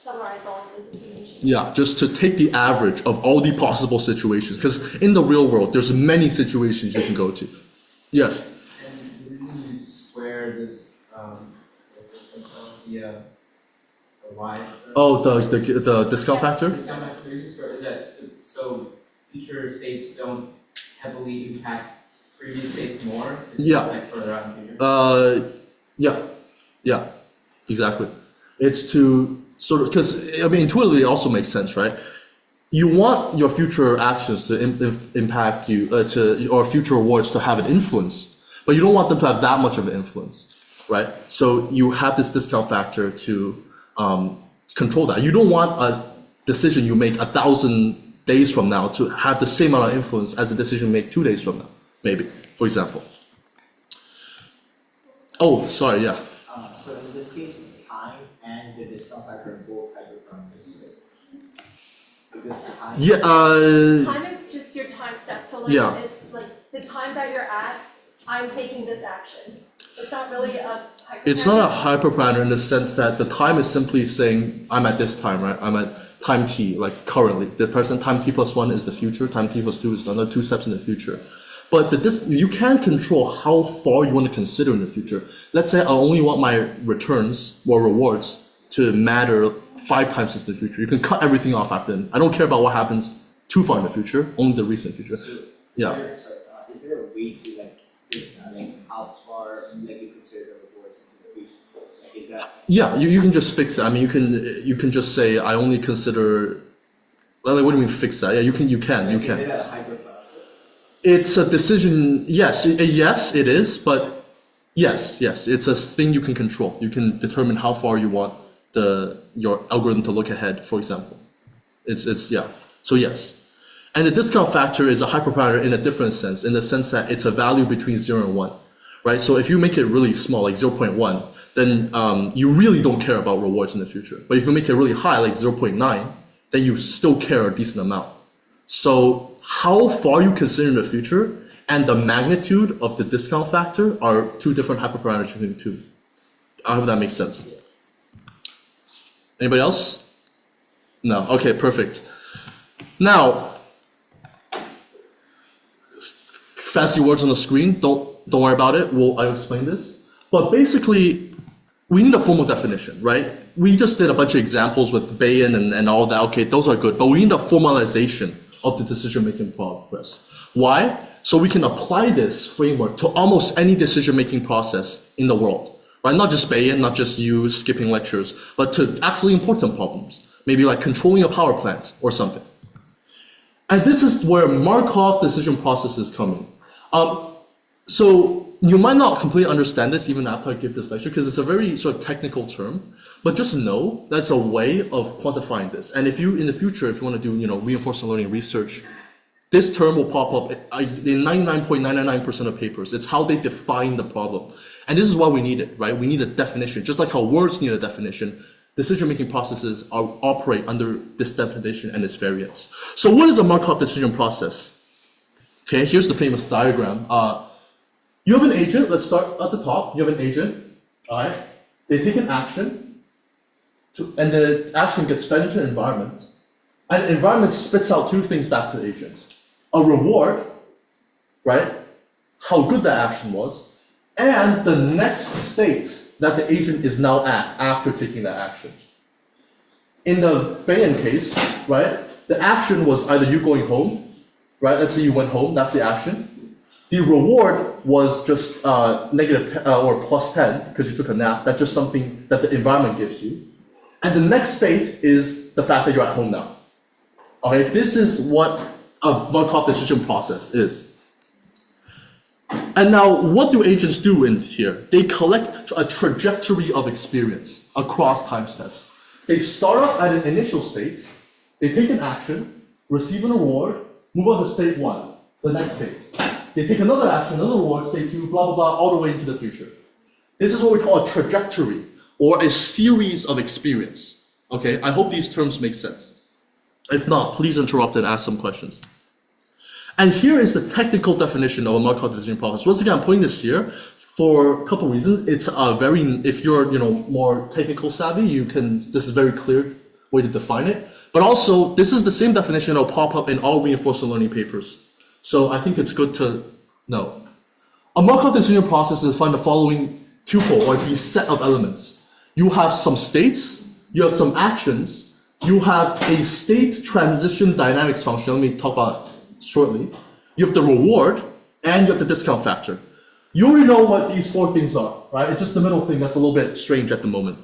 summarize all of this information. Yeah, just to take the average of all the possible situations, because in the real world, there's many situations you can go to. Yes? And the reason you square this, the Y. Oh, the discount factor? Discount factor you square, is that so future states don't heavily impact previous states more? It's Yeah. just like further out in the future? Yeah, exactly. It's to sort of, because, I mean, intuitively it also makes sense, right? you want your future actions to impact you, or future rewards to have an influence, but you don't want them to have that much of an influence, right? So you have this discount factor to control that. You don't want a decision you make 1,000 days from now to have the same amount of influence as a decision you make 2 days from now, maybe, for example. Oh, sorry, yeah. So in this case, time and the discount factor are both hyperparameters. Because time. Yeah. Time is just your time step, so like Yeah. it's like the time that you're at, I'm taking this action. It's not really a hyperparameter. It's not a hyperparameter in the sense that the time is simply saying I'm at this time, right? I'm at time t, like currently. The present time t plus 1 is the future, time t plus 2 is another 2 steps in the future. But you can control how far you want to consider in the future. Let's say I only want my returns or rewards to matter 5 times in the future. You can cut everything off after then. I don't care about what happens too far in the future, only the recent future. Yeah. Is there a way to like fix that? Like how far like you consider the rewards into the future? Like is that? Yeah, you can just fix it. I mean, you can just say I only consider. Well, like, what do you mean fix that? Yeah, you can. Is it a hyperparameter? It's a decision. Yes, yes, it is. But yes, it's a thing you can control. You can determine how far you want your algorithm to look ahead. For example, it's yeah. So yes, and the discount factor is a hyperparameter in a different sense, in the sense that it's a value between 0 and 1, right? So if you make it really small, like 0.1, then you really don't care about rewards in the future. But if you make it really high, like 0.9, then you still care a decent amount. So how far you consider in the future and the magnitude of the discount factor are 2 different hyperparameters between the two. I hope that makes sense. Anybody else? No. Okay, perfect. Now, fancy words on the screen. Don't worry about it. I'll explain this. But basically, we need a formal definition, right? We just did a bunch of examples with Bayesian and all that. Okay, those are good. But we need a formalization of the decision-making process. Why? So we can apply this framework to almost any decision-making process in the world, right? Not just Bayesian, not just you skipping lectures, but to actually important problems. Maybe like controlling a power plant or something. And this is where Markov decision processes come in. So you might not completely understand this even after I give this lecture, because it's a very sort of technical term, but just know that's a way of quantifying this. And if you, in the future, if you want to do, reinforcement learning research, this term will pop up in 99.999% of papers. It's how they define the problem. And this is why we need it, right? We need a definition. Just like how words need a definition, decision-making processes operate under this definition and its variants. So what is a Markov decision process? Okay, here's the famous diagram. You have an agent. Let's start at the top. You have an agent. All right. They take an action, and the action gets fed into an environment. And the environment spits out 2 things back to the agent. A reward, right? How good that action was, and the next state that the agent is now at after taking that action. In the Bayesian case, right, the action was either you going home, right? Let's say you went home, that's the action. The reward was just -10 or +10 because you took a nap. That's just something that the environment gives you. And the next state is the fact that you're at home now. Okay, this is what a Markov decision process is. And now, what do agents do in here? They collect a trajectory of experience across time steps. They start off at an initial state, they take an action, receive an reward, move on to state 1, the next state. They take another action, another reward, state 2, blah, blah, blah, all the way into the future. This is what we call a trajectory, or a series of experience. Okay, I hope these terms make sense. If not, please interrupt and ask some questions. And here is the technical definition of a Markov decision process. Once again, I'm putting this here for a couple of reasons. It's a very, if you're more technical savvy, this is a very clear way to define it. But also, this is the same definition that will pop up in all reinforcement learning papers. So I think it's good to know. A Markov decision process is defined the following tuple, or the set of elements. You have some states, you have some actions, you have a state transition dynamics function. Let me talk about it shortly. You have the reward, and you have the discount factor. You already know what these 4 things are, right? It's just the middle thing that's a little bit strange at the moment.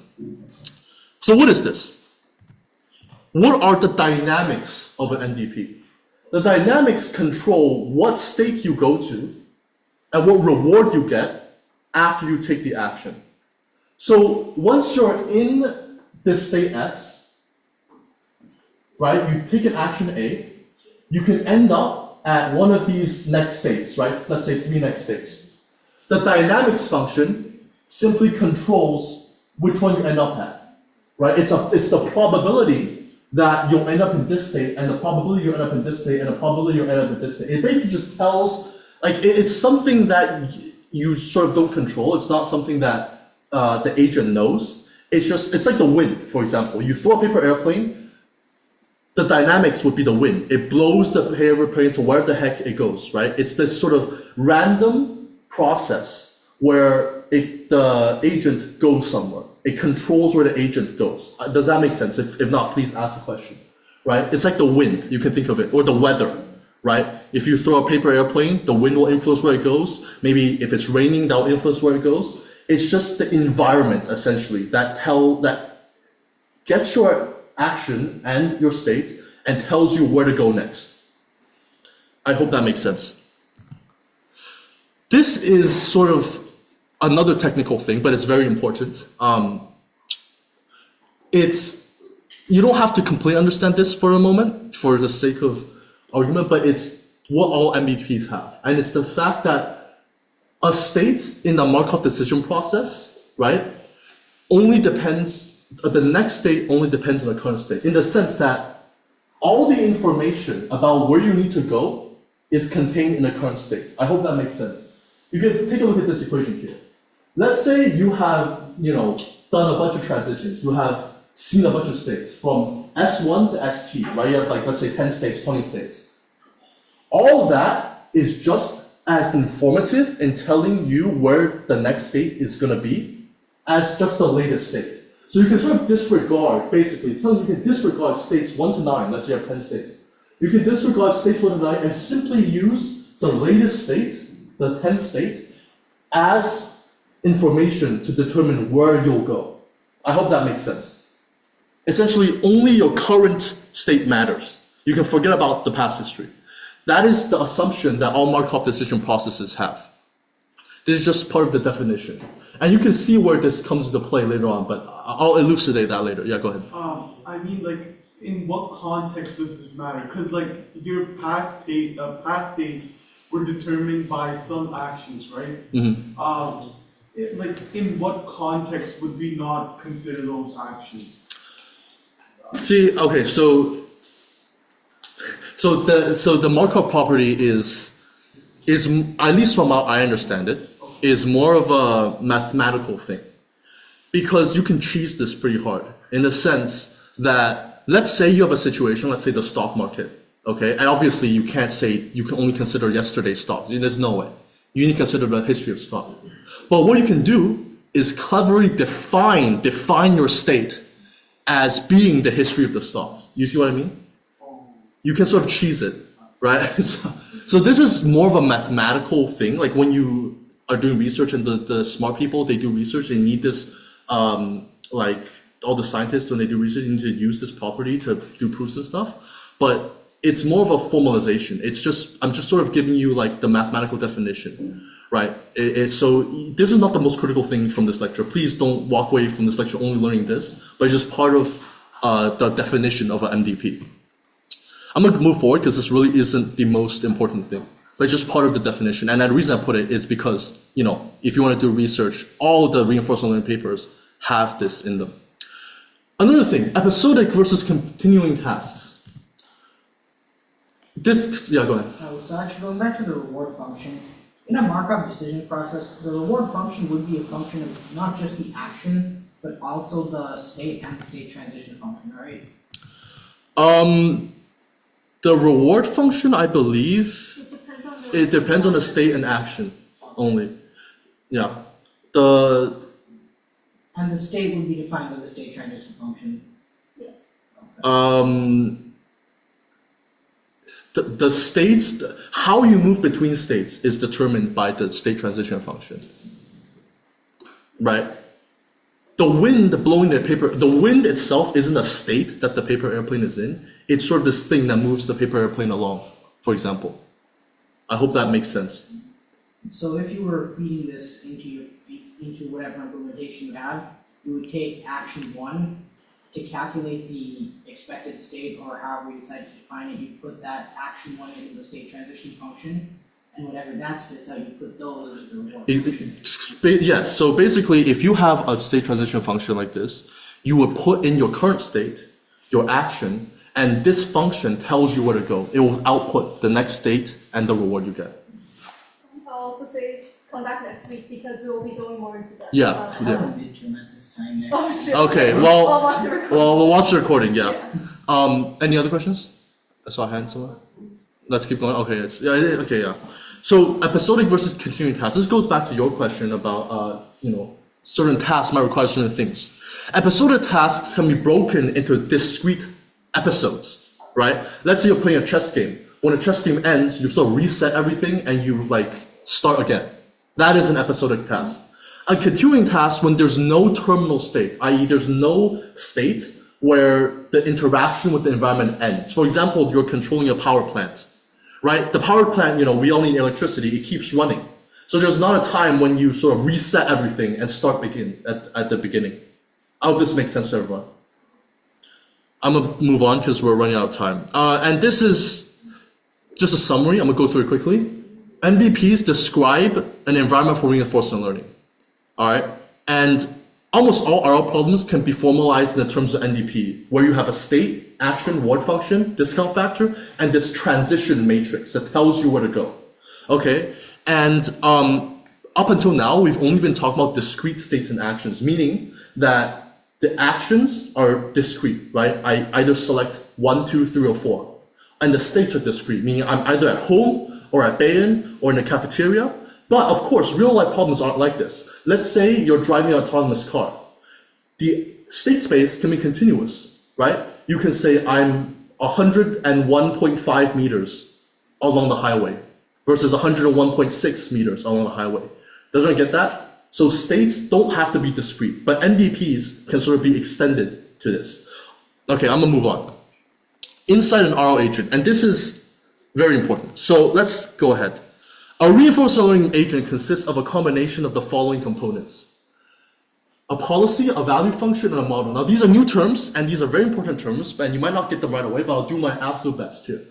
So what is this? what are the dynamics of an MDP? The dynamics control what state you go to and what reward you get after you take the action. So once you're in this state S, right, you take an action A, you can end up at one of these next states, right? Let's say 3 next states. The dynamics function simply controls which one you end up at, right? It's the probability that you'll end up in this state, and the probability you'll end up in this state, and the probability you'll end up in this state. It basically just tells, like, it's something that you sort of don't control. It's not something that the agent knows. It's like the wind, for example. You throw a paper airplane, the dynamics would be the wind. It blows the paper airplane to wherever the heck it goes, right? It's this sort of random process where the agent goes somewhere. It controls where the agent goes. Does that make sense? If not, please ask a question, right? It's like the wind, you can think of it, or the weather, right? If you throw a paper airplane, the wind will influence where it goes. Maybe if it's raining, that will influence where it goes. It's just the environment, essentially, that gets your action and your state and tells you where to go next. I hope that makes sense. This is sort of another technical thing, but it's very important. You don't have to completely understand this for a moment, for the sake of argument, but it's what all MVPs have. And it's the fact that a state in the Markov decision process, right, the next state only depends on the current state, in the sense that all the information about where you need to go is contained in the current state. I hope that makes sense. You can take a look at this equation here. Let's say you have, done a bunch of transitions. You have seen a bunch of states from S1 to ST, right? You have let's say 10 states, 20 states. All of that is just as informative in telling you where the next state is going to be as just the latest state. So you can sort of disregard, basically, it's telling you can disregard states 1 to 9, let's say you have 10 states. You can disregard states 1 to 9 and simply use the latest state, the 10th state, as information to determine where you'll go. I hope that makes sense. Essentially, only your current state matters. You can forget about the past history. That is the assumption that all Markov decision processes have. This is just part of the definition. And you can see where this comes into play later on, but I'll elucidate that later. Yeah, go ahead. I mean, in what context does this matter? Because your past states were determined by some actions, right? Mm-hmm. In what context would we not consider those actions? See, okay, so the Markov property is at least from how I understand it, is more of a mathematical thing, because you can cheese this pretty hard in the sense that, let's say you have a situation, let's say the stock market, okay, and obviously you can't say you can only consider yesterday's stocks. There's no way. You need to consider the history of stock. But what you can do is cleverly define your state as being the history of the stocks. You see what I mean? You can sort of cheese it, right? So this is more of a mathematical thing. Like when you are doing research, and the smart people, they do research, they need this, like all the scientists, when they do research, they need to use this property to do proofs and stuff. But it's more of a formalization. I'm just sort of giving you the mathematical definition, right? So this is not the most critical thing from this lecture. Please don't walk away from this lecture only learning this, but it's just part of the definition of an MDP. I'm going to move forward because this really isn't the most important thing, but it's just part of the definition. And the reason I put it is because, if you want to do research, all the reinforcement learning papers have this in them. Another thing, episodic versus continuing tasks. Yeah, go ahead. So actually going back to the reward function, in a Markov decision process, the reward function would be a function of not just the action, but also the state and the state transition function, right? The reward function, I believe, it depends on the state and action only. Yeah. And the state would be defined by the state transition function. Yes. The states, how you move between states is determined by the state transition function, right? the wind blowing the paper, the wind itself isn't a state that the paper airplane is in. It's sort of this thing that moves the paper airplane along, for example. I hope that makes sense. So if you were feeding this into whatever implementation you have, you would take action 1 to calculate the expected state, or however we decide to define it, you put that action 1 into the state transition function, and whatever that spits out, you put those as the reward function. Yes, so basically if you have a state transition function like this, you would put in your current state, your action, and this function tells you where to go. It will output the next state and the reward you get. I'll also say, come back next week because we will be going more into depth. Yeah, about I yeah. have a midterm at this time next Oh, week. shit. Okay, I'll well, watch the recording. we'll watch the recording, yeah. Any other questions? I saw a hand somewhere. Let's keep going. Okay, yeah. So episodic versus continuing tasks. This goes back to your question about certain tasks might require certain things. Episodic tasks can be broken into discrete episodes, right? Let's say you're playing a chess game. When a chess game ends, you sort of reset everything and you start again. That is an episodic task. A continuing task when there's no terminal state, i.e. there's no state where the interaction with the environment ends. For example, you're controlling a power plant, right? The power plant, we all need electricity, it keeps running. So there's not a time when you sort of reset everything and start at the beginning. I hope this makes sense to everyone. I'm gonna move on because we're running out of time. And this is just a summary, I'm gonna go through it quickly. MVPs describe an environment for reinforcement learning, all right? And almost all RL problems can be formalized in the terms of NDP, where you have a state, action, reward function, discount factor, and this transition matrix that tells you where to go, okay? And up until now, we've only been talking about discrete states and actions, meaning that the actions are discrete, right? I either select 1, 2, 3, or 4. And the states are discrete, meaning I'm either at home, or at Bayan, or in the cafeteria. But of course, real life problems aren't like this. Let's say you're driving an autonomous car. The state space can be continuous, right? You can say I'm 101.5 meters along the highway versus 101.6 meters along the highway. Does anyone get that? So states don't have to be discrete, but NDPs can sort of be extended to this. Okay, I'm gonna move on. Inside an RL agent, and this is very important. So let's go ahead. A reinforcement learning agent consists of a combination of the following components: a policy, a value function, and a model. Now these are new terms, and these are very important terms, and you might not get them right away, but I'll do my absolute best here.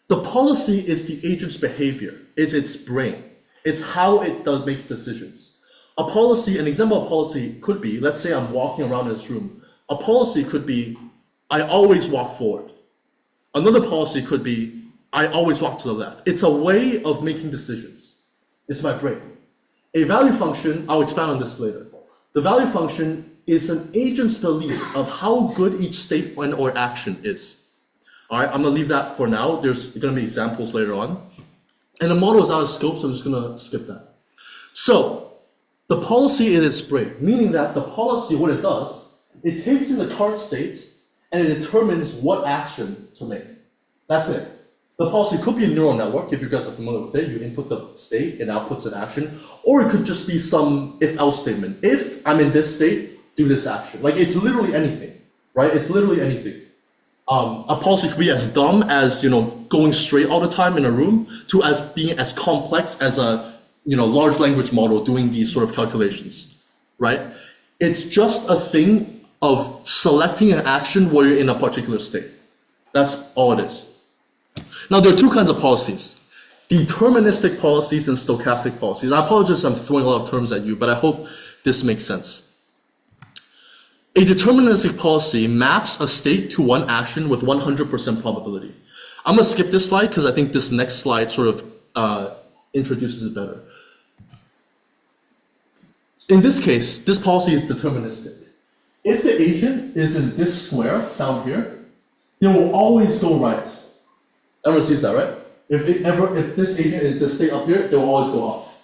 The policy is the agent's behavior. It's its brain. It's how it makes decisions. A policy, an example of policy could be, let's say I'm walking around in this room. A policy could be, I always walk forward. Another policy could be, I always walk to the left. It's a way of making decisions. It's my brain. A value function, I'll expand on this later. The value function is an agent's belief of how good each statement or action is. All right, I'm gonna leave that for now. There's gonna be examples later on. And the model is out of scope, so I'm just gonna skip that. So, the policy is its brain, meaning that the policy, what it does, it takes in the current state and it determines what action to make. That's it. The policy could be a neural network, if you guys are familiar with it. You input the state, it outputs an action. Or it could just be some if-else statement. If I'm in this state, do this action. Like, it's literally anything, right? It's literally anything. A policy could be as dumb as, going straight all the time in a room to as being as complex as a, large language model doing these sort of calculations, right? It's just a thing of selecting an action where you're in a particular state. That's all it is. Now, there are two kinds of policies: deterministic policies and stochastic policies. I apologize, I'm throwing a lot of terms at you, but I hope this makes sense. A deterministic policy maps a state to one action with 100% probability. I'm gonna skip this slide because I think this next slide sort of introduces it better. In this case, this policy is deterministic. If the agent is in this square down here, they will always go right. Everyone sees that, right? If this agent is this state up here, they will always go off.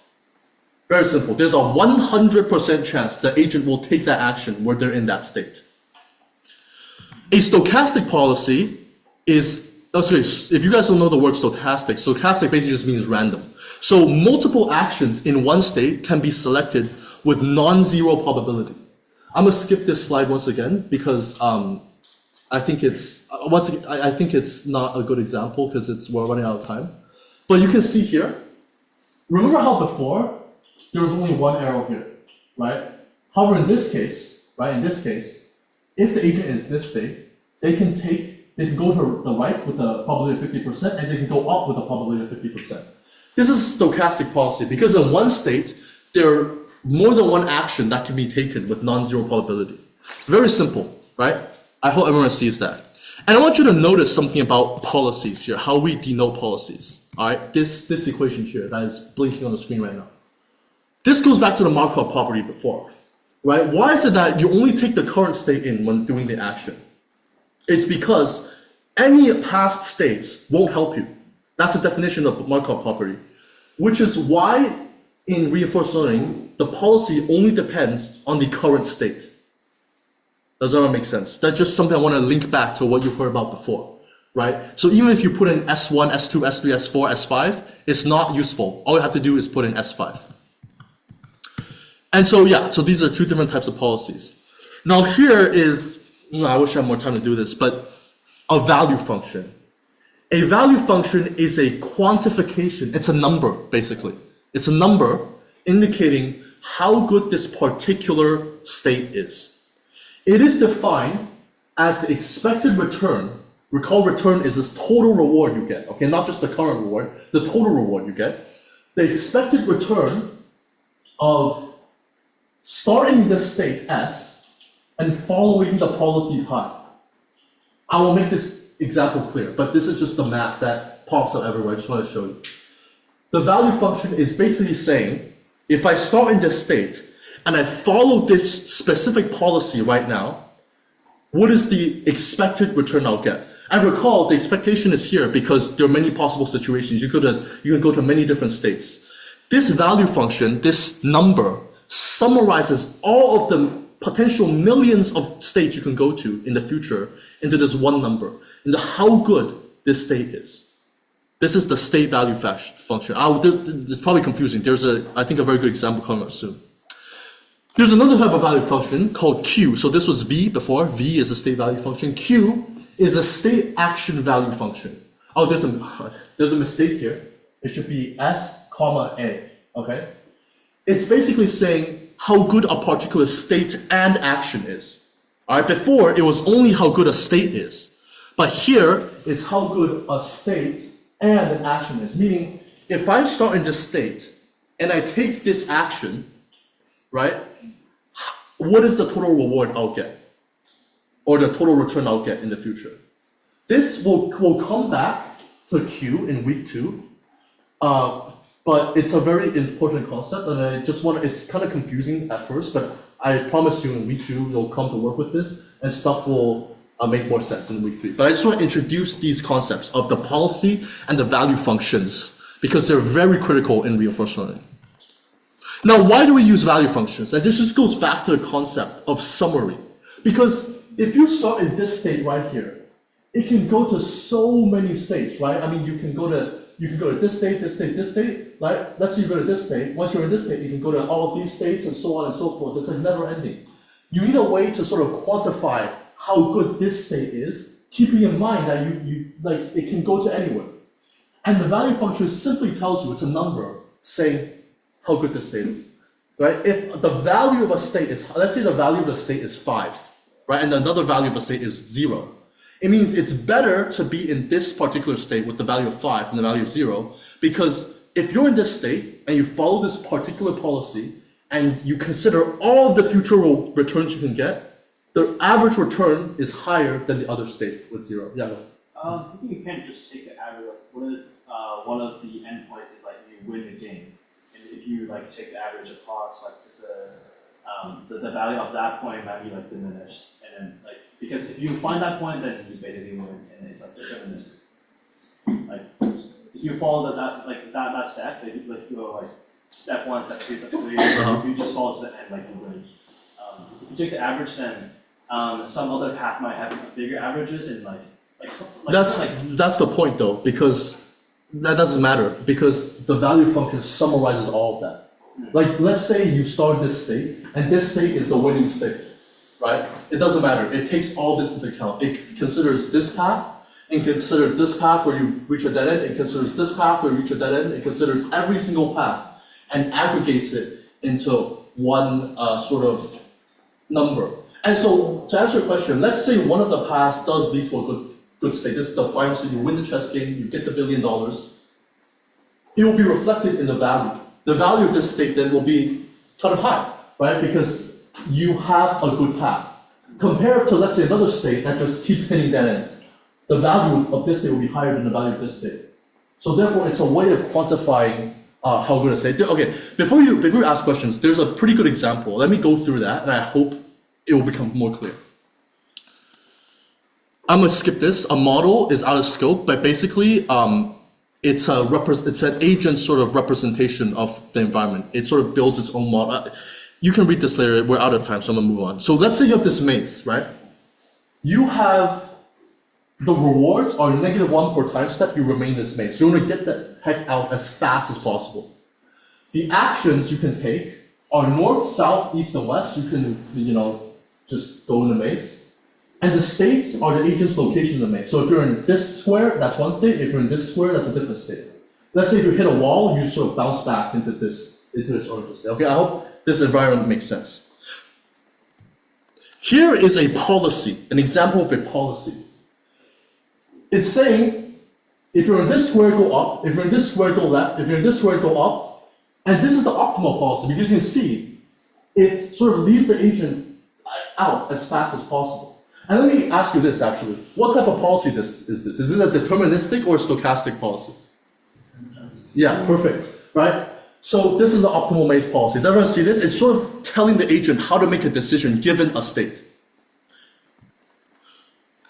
Very simple. There's a 100% chance the agent will take that action where they're in that state. A stochastic policy is, if you guys don't know the word stochastic basically just means random. So multiple actions in one state can be selected with non-zero probability. I'm gonna skip this slide once again because I think it's I think it's not a good example because we're running out of time. But you can see here. Remember how before there was only one arrow here, right? However, in this case, right? In this case, if the agent is this state, they can go to the right with a probability of 50%, and they can go up with a probability of 50%. This is stochastic policy because in one state there are more than one action that can be taken with non-zero probability. Very simple, right? I hope everyone sees that. And I want you to notice something about policies here, how we denote policies. All right, this equation here that is blinking on the screen right now. This goes back to the Markov property before, right? Why is it that you only take the current state in when doing the action? It's because any past states won't help you. That's the definition of Markov property, which is why in reinforced learning, the policy only depends on the current state. Does that make sense? That's just something I want to link back to what you heard about before, right? So even if you put in S1, S2, S3, S4, S5, it's not useful. All you have to do is put in S5. And so yeah, so these are two different types of policies. Now here is, I wish I had more time to do this, but a value function. A value function is a quantification. It's a number, basically. It's a number indicating how good this particular state is. It is defined as the expected return. Recall return is this total reward you get, okay? Not just the current reward, the total reward you get. The expected return of starting this state S and following the policy pi. I will make this example clear, but this is just the math that pops up everywhere. I just want to show you. The value function is basically saying, if I start in this state and I follow this specific policy right now, what is the expected return I'll get? And recall, the expectation is here because there are many possible situations. You can go to many different states. This value function, this number, summarizes all of the potential millions of states you can go to in the future into this one number, into how good this state is. This is the state value function. It's probably confusing. There's I think a very good example coming up soon. There's another type of value function called Q. So this was V before. V is a state value function. Q is a state action value function. Oh, there's a mistake here. It should be S, comma, A, okay? It's basically saying how good a particular state and action is. All right, before it was only how good a state is. But here, it's how good a state and an action is. Meaning, if I start in this state and I take this action, right, what is the total reward I'll get? Or the total return I'll get in the future? This will come back to Q in week 2. But it's a very important concept, and I just want it's kind of confusing at first, but I promise you in week 2 you'll come to work with this and stuff will make more sense in week 3. But I just want to introduce these concepts of the policy and the value functions because they're very critical in reinforcement learning. Now, why do we use value functions? And this just goes back to the concept of summary. Because if you start in this state right here, it can go to so many states, right? I mean, you can go to this state, this state, this state, right? Let's say you go to this state. Once you're in this state, you can go to all of these states and so on and so forth. It's like never ending. You need a way to sort of quantify how good this state is, keeping in mind that it can go to anywhere. And the value function simply tells you it's a number saying how good this state is, right? If the value of a state is, let's say the value of the state is 5, right? And another value of a state is 0. It means it's better to be in this particular state with the value of 5 than the value of 0, because if you're in this state and you follow this particular policy and you consider all of the future returns you can get, the average return is higher than the other state with 0. Yeah. I think you can't just take the average. What if one of the endpoints is like you win the game, and if you like take the average across, like the value of that point might be like diminished, and then like because if you find that point, then you basically win, and it's like deterministic. Like if you follow that step, like you go like step 1, step 2, step 3, if you just follow to the end, like you win. If you take the average, then some other path might have bigger averages and That's the point though, because that doesn't matter because the value function summarizes all of that. Like let's say you start this state and this state is the winning state. right? It doesn't matter. It takes all this into account. It considers this path, and considers this path where you reach a dead end, it considers this path where you reach a dead end, it considers every single path and aggregates it into one sort of number. And so, to answer your question, let's say one of the paths does lead to a good state. This is the final state. You win the chess game, you get the $1 billion. It will be reflected in the value. The value of this state then will be kind of high, right? Because you have a good path. Compared to, let's say, another state that just keeps hitting dead ends, the value of this state will be higher than the value of this state. So therefore, it's a way of quantifying how good a state. Okay, before you ask questions, there's a pretty good example. Let me go through that, and I hope it will become more clear. I'm gonna skip this. A model is out of scope, but basically, it's an agent sort of representation of the environment. It sort of builds its own model. You can read this later. We're out of time, so I'm gonna move on. So let's say you have this maze, right? You have the rewards are -1 per time step. You remain this maze. So you want to get the heck out as fast as possible. The actions you can take are north, south, east, and west. You can just go in the maze. And the states are the agent's location in the maze. So if you're in this square, that's one state. If you're in this square, that's a different state. Let's say if you hit a wall, you sort of bounce back into this original state. Okay, I hope this environment makes sense. Here is a policy, an example of a policy. It's saying, if you're in this square, go up. If you're in this square, go left. If you're in this square, go up. And this is the optimal policy, because you can see, it sort of leads the agent out as fast as possible. And let me ask you this, actually. What type of policy is this? Is this a deterministic or a stochastic policy? Yeah, perfect, right? So this is the optimal maze policy. Does everyone see this? It's sort of telling the agent how to make a decision given a state.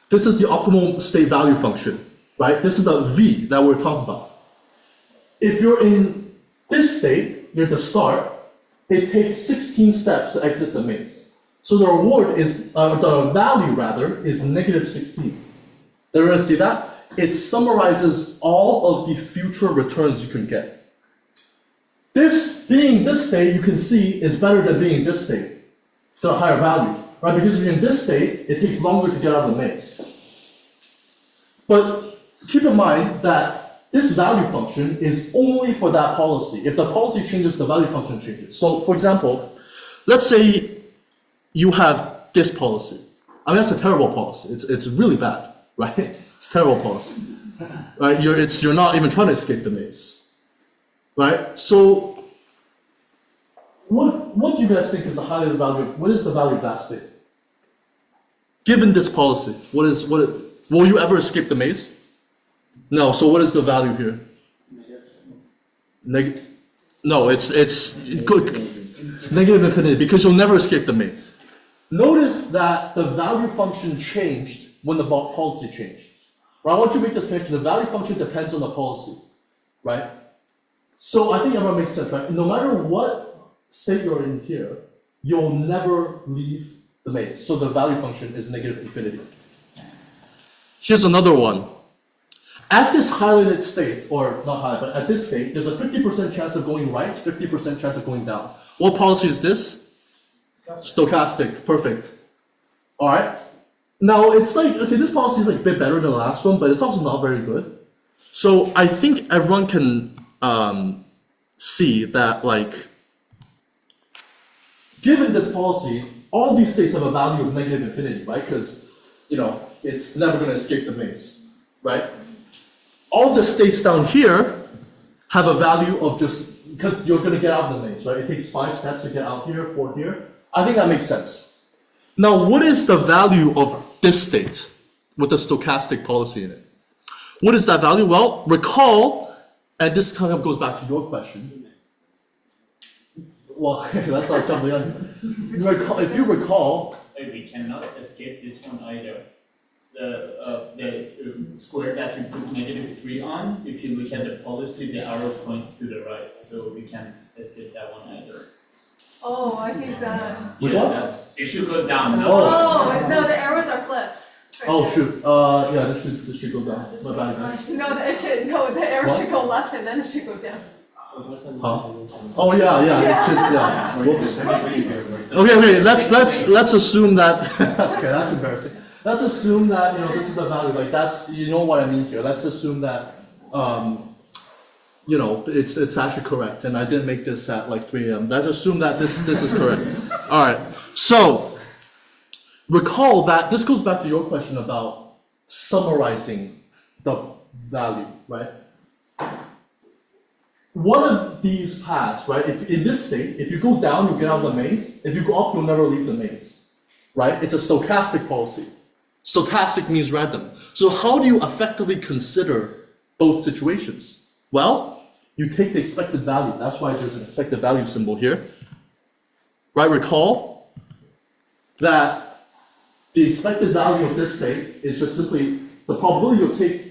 This is the optimal state value function, right? This is the V that we're talking about. If you're in this state, you're at the start, it takes 16 steps to exit the maze. So the reward is, the value rather, is -16. Did everyone see that? It summarizes all of the future returns you can get. This, being this state, you can see, is better than being this state. It's got a higher value, right? Because if you're in this state, it takes longer to get out of the maze. But keep in mind that this value function is only for that policy. If the policy changes, the value function changes. So, for example, let's say you have this policy. I mean, that's a terrible policy. It's really bad, right? It's a terrible policy, right? You're not even trying to escape the maze, right? So, what do you guys think is the higher value? What is the value of that state? Given this policy, will you ever escape the maze? No. So, what is the value here? No, it's good. It's negative infinity because you'll never escape the maze. Notice that the value function changed when the policy changed. Right? I want you to make this connection. The value function depends on the policy, right? So I think everyone makes sense, right? No matter what state you're in here, you'll never leave the maze. So the value function is negative infinity. Here's another one. At this highlighted state, or not highlighted, but at this state, there's a 50% chance of going right, 50% chance of going down. What policy is this? Stochastic, perfect. All right. Now it's like, okay, this policy is like a bit better than the last one, but it's also not very good. So I think everyone can see that, like, given this policy, all these states have a value of negative infinity, right? Because, it's never going to escape the maze, right? All the states down here have a value of just, because you're going to get out of the maze, right? It takes 5 steps to get out here, 4 here. I think that makes sense. Now, what is the value of this state with the stochastic policy in it? What is that value? Well, recall, and this kind of goes back to your question. Well, that's not the answer. If you recall, we cannot escape this one either. The square that you put -3 on, if you look at the policy, the arrow points to the right, so we can't escape that one either. Oh, I think that. Which Yeah, one? it should go down. Oh, no, the arrows are flipped. Right oh there. shoot, yeah, this should go down. My bad, guys. No, the arrow should go left and then it should go down. Huh? Oh yeah, it should, yeah. Whoops. Okay, let's assume that. Okay, that's embarrassing. Let's assume that this is the value. Like that's what I mean here. Let's assume that it's actually correct, and I didn't make this at like 3 a.m. Let's assume that this is correct. All right. So recall that this goes back to your question about summarizing the value, right? One of these paths, right? If in this state, if you go down, you get out of the maze. If you go up, you'll never leave the maze, right? It's a stochastic policy. Stochastic means random. So how do you effectively consider both situations? Well, you take the expected value. That's why there's an expected value symbol here, right? Recall that the expected value of this state is just simply the probability you'll take.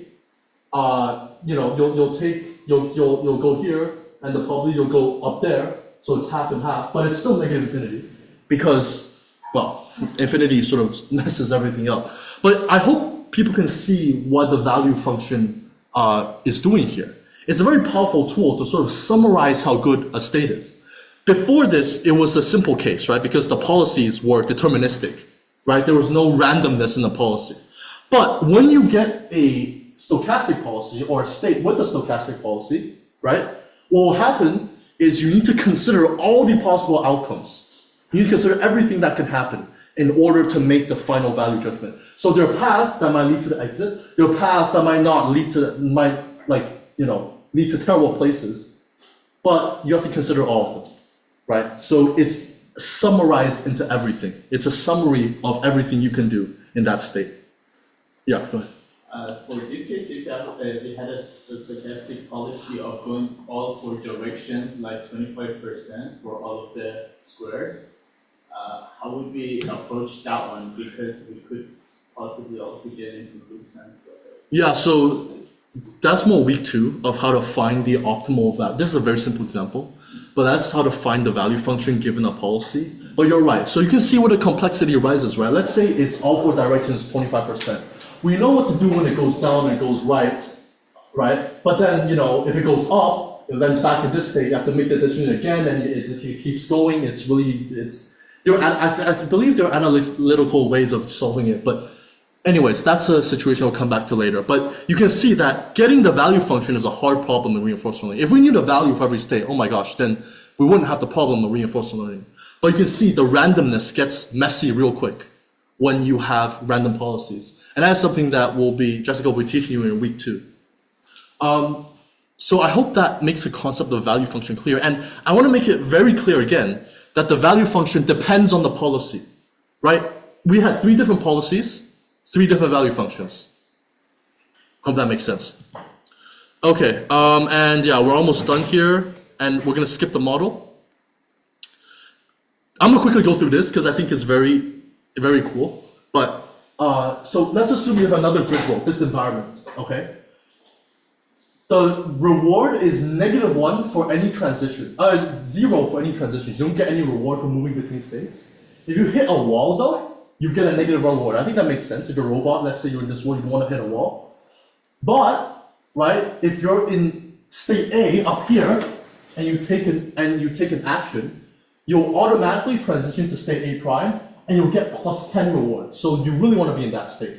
You'll go here, and the probability you'll go up there, so it's half and half, but it's still negative infinity, because, well, infinity sort of messes everything up. But I hope people can see what the value function is doing here. It's a very powerful tool to sort of summarize how good a state is. Before this, it was a simple case, right? Because the policies were deterministic, right? There was no randomness in the policy. But when you get a stochastic policy or a state with a stochastic policy, right? What will happen is you need to consider all the possible outcomes. You need to consider everything that can happen in order to make the final value judgment. So there are paths that might lead to the exit. There are paths that might not lead to, lead to terrible places. But you have to consider all of them, right? So it's summarized into everything. It's a summary of everything you can do in that state. Yeah, go ahead. For this case, if we had a stochastic policy of going all 4 directions, like 25% for all of the squares, how would we approach that one? Because we could possibly also get into groups and stuff. Yeah, so that's more week 2 of how to find the optimal value. This is a very simple example, but that's how to find the value function given a policy. But you're right. So you can see where the complexity arises, right? Let's say it's all 4 directions, 25%. We know what to do when it goes down and it goes right? But then, if it goes up, then it's back to this state. You have to make the decision again, and it keeps going. I believe there are analytical ways of solving it, but anyways, that's a situation we'll come back to later. But you can see that getting the value function is a hard problem in reinforcement learning. If we knew the value for every state, oh my gosh, then we wouldn't have the problem of reinforcement learning. But you can see the randomness gets messy real quick when you have random policies. And that's something that Jessica will be teaching you in week 2. So I hope that makes the concept of the value function clear. And I want to make it very clear again that the value function depends on the policy, right? We had 3 different policies, 3 different value functions. Hope that makes sense. Okay, and yeah, we're almost done here, and we're going to skip the model. I'm going to quickly go through this because I think it's very, very cool. But so let's assume you have another grid world, this environment, okay? The reward is -1 for any transition, 0 for any transition. You don't get any reward for moving between states. If you hit a wall though, you get a -1 reward. I think that makes sense. If you're a robot, let's say you're in this world, you want to hit a wall. But, right, if you're in state A up here, and you take an action, you'll automatically transition to state A prime, and you'll get +10 rewards. So you really want to be in that state.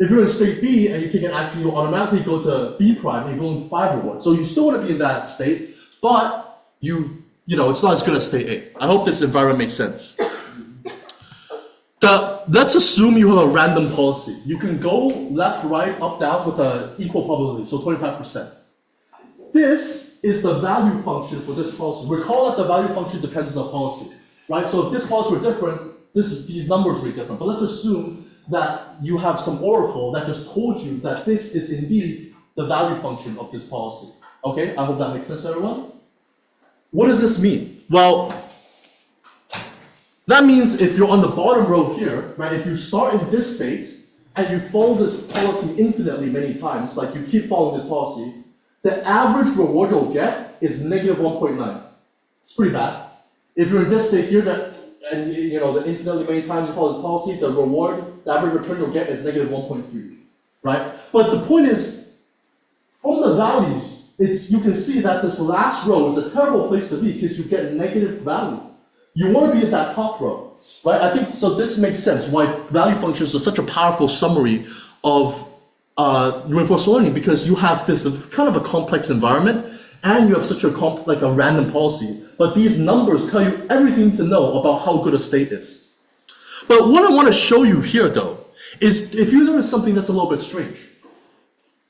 If you're in state B and you take an action, you'll automatically go to B prime and you're going 5 rewards. So you still want to be in that state, but it's not as good as state A. I hope this environment makes sense. Let's assume you have a random policy. You can go left, right, up, down with an equal probability, so 25%. This is the value function for this policy. Recall that the value function depends on the policy, right? So if this policy were different, these numbers will be different. But let's assume that you have some oracle that just told you that this is indeed the value function of this policy. Okay, I hope that makes sense to everyone. What does this mean? Well, that means if you're on the bottom row here, right, if you start in this state and you follow this policy infinitely many times, like you keep following this policy, the average reward you'll get is -1.9. It's pretty bad. If you're in this state here, and the infinitely many times you follow this policy, the average return you'll get is -1.3, right? But the point is, from the values, you can see that this last row is a terrible place to be because you get negative value. You want to be at that top row, right? I think so. This makes sense why value functions are such a powerful summary of reinforced learning, because you have this kind of a complex environment and you have such a like a random policy. But these numbers tell you everything you need to know about how good a state is. But what I want to show you here, though, is if you notice something that's a little bit strange.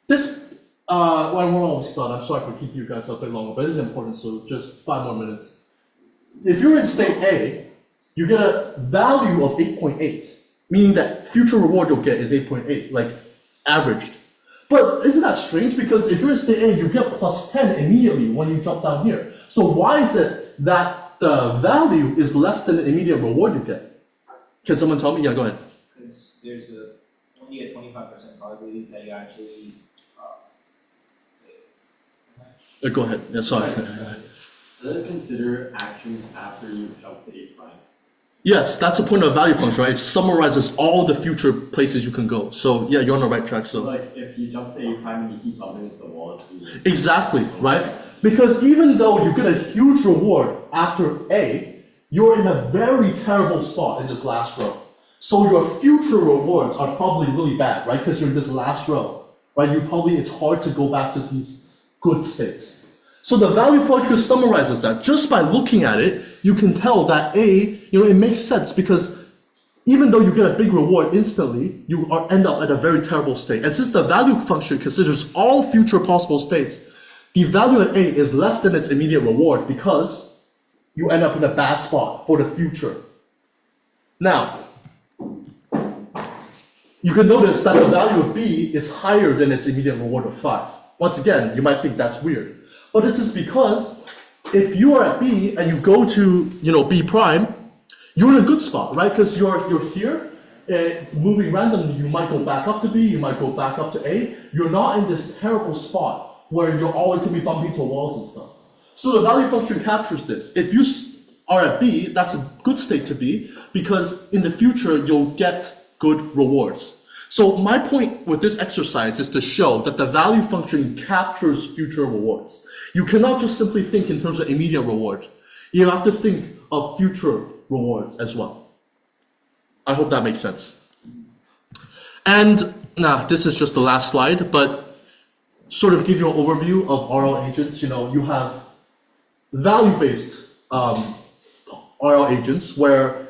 This, well, we're almost done. I'm sorry for keeping you guys a bit longer, but it is important, so just 5 more minutes. If you're in state A, you get a value of 8.8, meaning that future reward you'll get is 8.8, like averaged. But isn't that strange? Because if you're in state A, you get plus 10 immediately when you jump down here. So why is it that the value is less than the immediate reward you get? Can someone tell me? Yeah, go ahead. Because there's only a 25% probability that you actually. Go ahead. Yeah, sorry. Does it consider actions after you jump to A prime? Yes, that's the point of a value function, right? It summarizes all the future places you can go. So yeah, you're on the right track. So like if you jump to A prime and you keep bumping into the wall. exactly, right? Because even though you get a huge reward after A, you're in a very terrible spot in this last row. So your future rewards are probably really bad, right? Because you're in this last row, right? It's hard to go back to these good states. So the value function summarizes that. Just by looking at it, you can tell that A, it makes sense because even though you get a big reward instantly, you end up at a very terrible state. And since the value function considers all future possible states, the value at A is less than its immediate reward because you end up in a bad spot for the future. Now, you can notice that the value of B is higher than its immediate reward of 5. Once again, you might think that's weird. But this is because if you are at B and you go to B prime, you're in a good spot, right? Because you're here, moving randomly, you might go back up to B, you might go back up to A. You're not in this terrible spot where you're always going to be bumping into walls and stuff. So the value function captures this. If you are at B, that's a good state to be because in the future you'll get good rewards. So my point with this exercise is to show that the value function captures future rewards. You cannot just simply think in terms of immediate reward. You have to think of future rewards as well. I hope that makes sense. And now this is just the last slide, but sort of give you an overview of RL agents. You have value-based RL agents where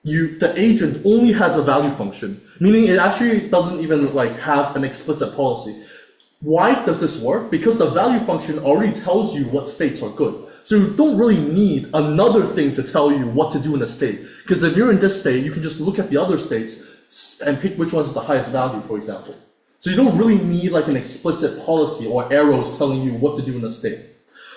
the agent only has a value function, meaning it actually doesn't even have an explicit policy. Why does this work? Because the value function already tells you what states are good. So you don't really need another thing to tell you what to do in a state. Because if you're in this state, you can just look at the other states and pick which one's the highest value, for example. So you don't really need an explicit policy or arrows telling you what to do in a state.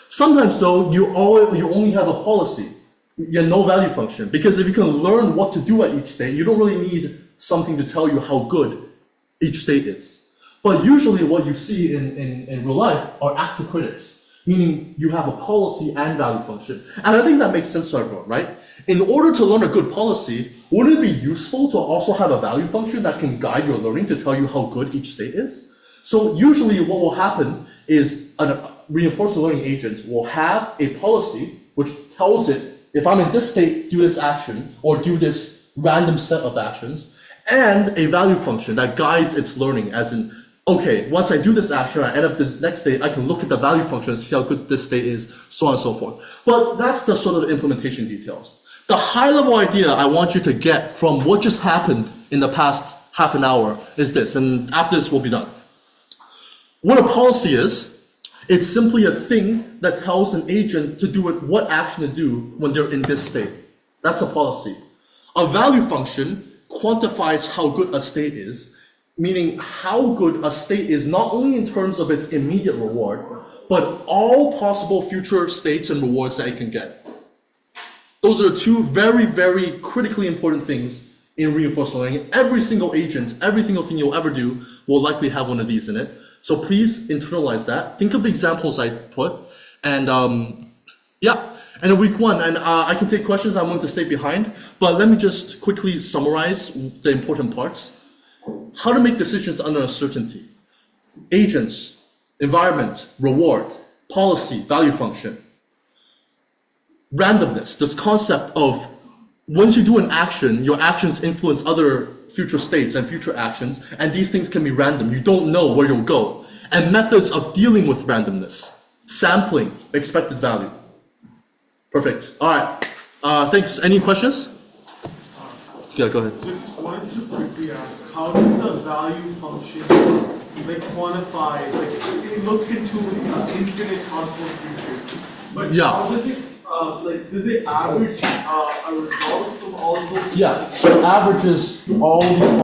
Sometimes though, you only have a policy. You have no value function. Because if you can learn what to do at each state, you don't really need something to tell you how good each state is. But usually what you see in real life are active critics, meaning you have a policy and value function. And I think that makes sense to everyone, right? In order to learn a good policy, wouldn't it be useful to also have a value function that can guide your learning to tell you how good each state is? So usually what will happen is a reinforcement learning agent will have a policy which tells it, if I'm in this state, do this action, or do this random set of actions, and a value function that guides its learning, as in, okay, once I do this action, I end up this next state, I can look at the value function and see how good this state is, so on and so forth. But that's the sort of implementation details. The high level idea I want you to get from what just happened in the past half an hour is this, and after this we'll be done. What a policy is, it's simply a thing that tells an agent to do it, what action to do when they're in this state. That's a policy. A value function quantifies how good a state is, meaning how good a state is not only in terms of its immediate reward, but all possible future states and rewards that it can get. Those are two very, very critically important things in reinforcement learning. Every single agent, every single thing you'll ever do will likely have one of these in it. So please internalize that. Think of the examples I put, and yeah. And in week one, and I can take questions, I'm willing to stay behind, but let me just quickly summarize the important parts. How to make decisions under uncertainty. Agents, environment, reward, policy, value function. Randomness, this concept of once you do an action, your actions influence other future states and future actions, and these things can be random. You don't know where you'll go. And methods of dealing with randomness. Sampling, expected value. Perfect. All right. Thanks. Any questions? Yeah, go ahead. Just wanted to quickly ask, how does the value function like quantify, like it looks into infinite possible futures, but Yeah. how does it, does it average a result of all of those? Yeah, so it averages all the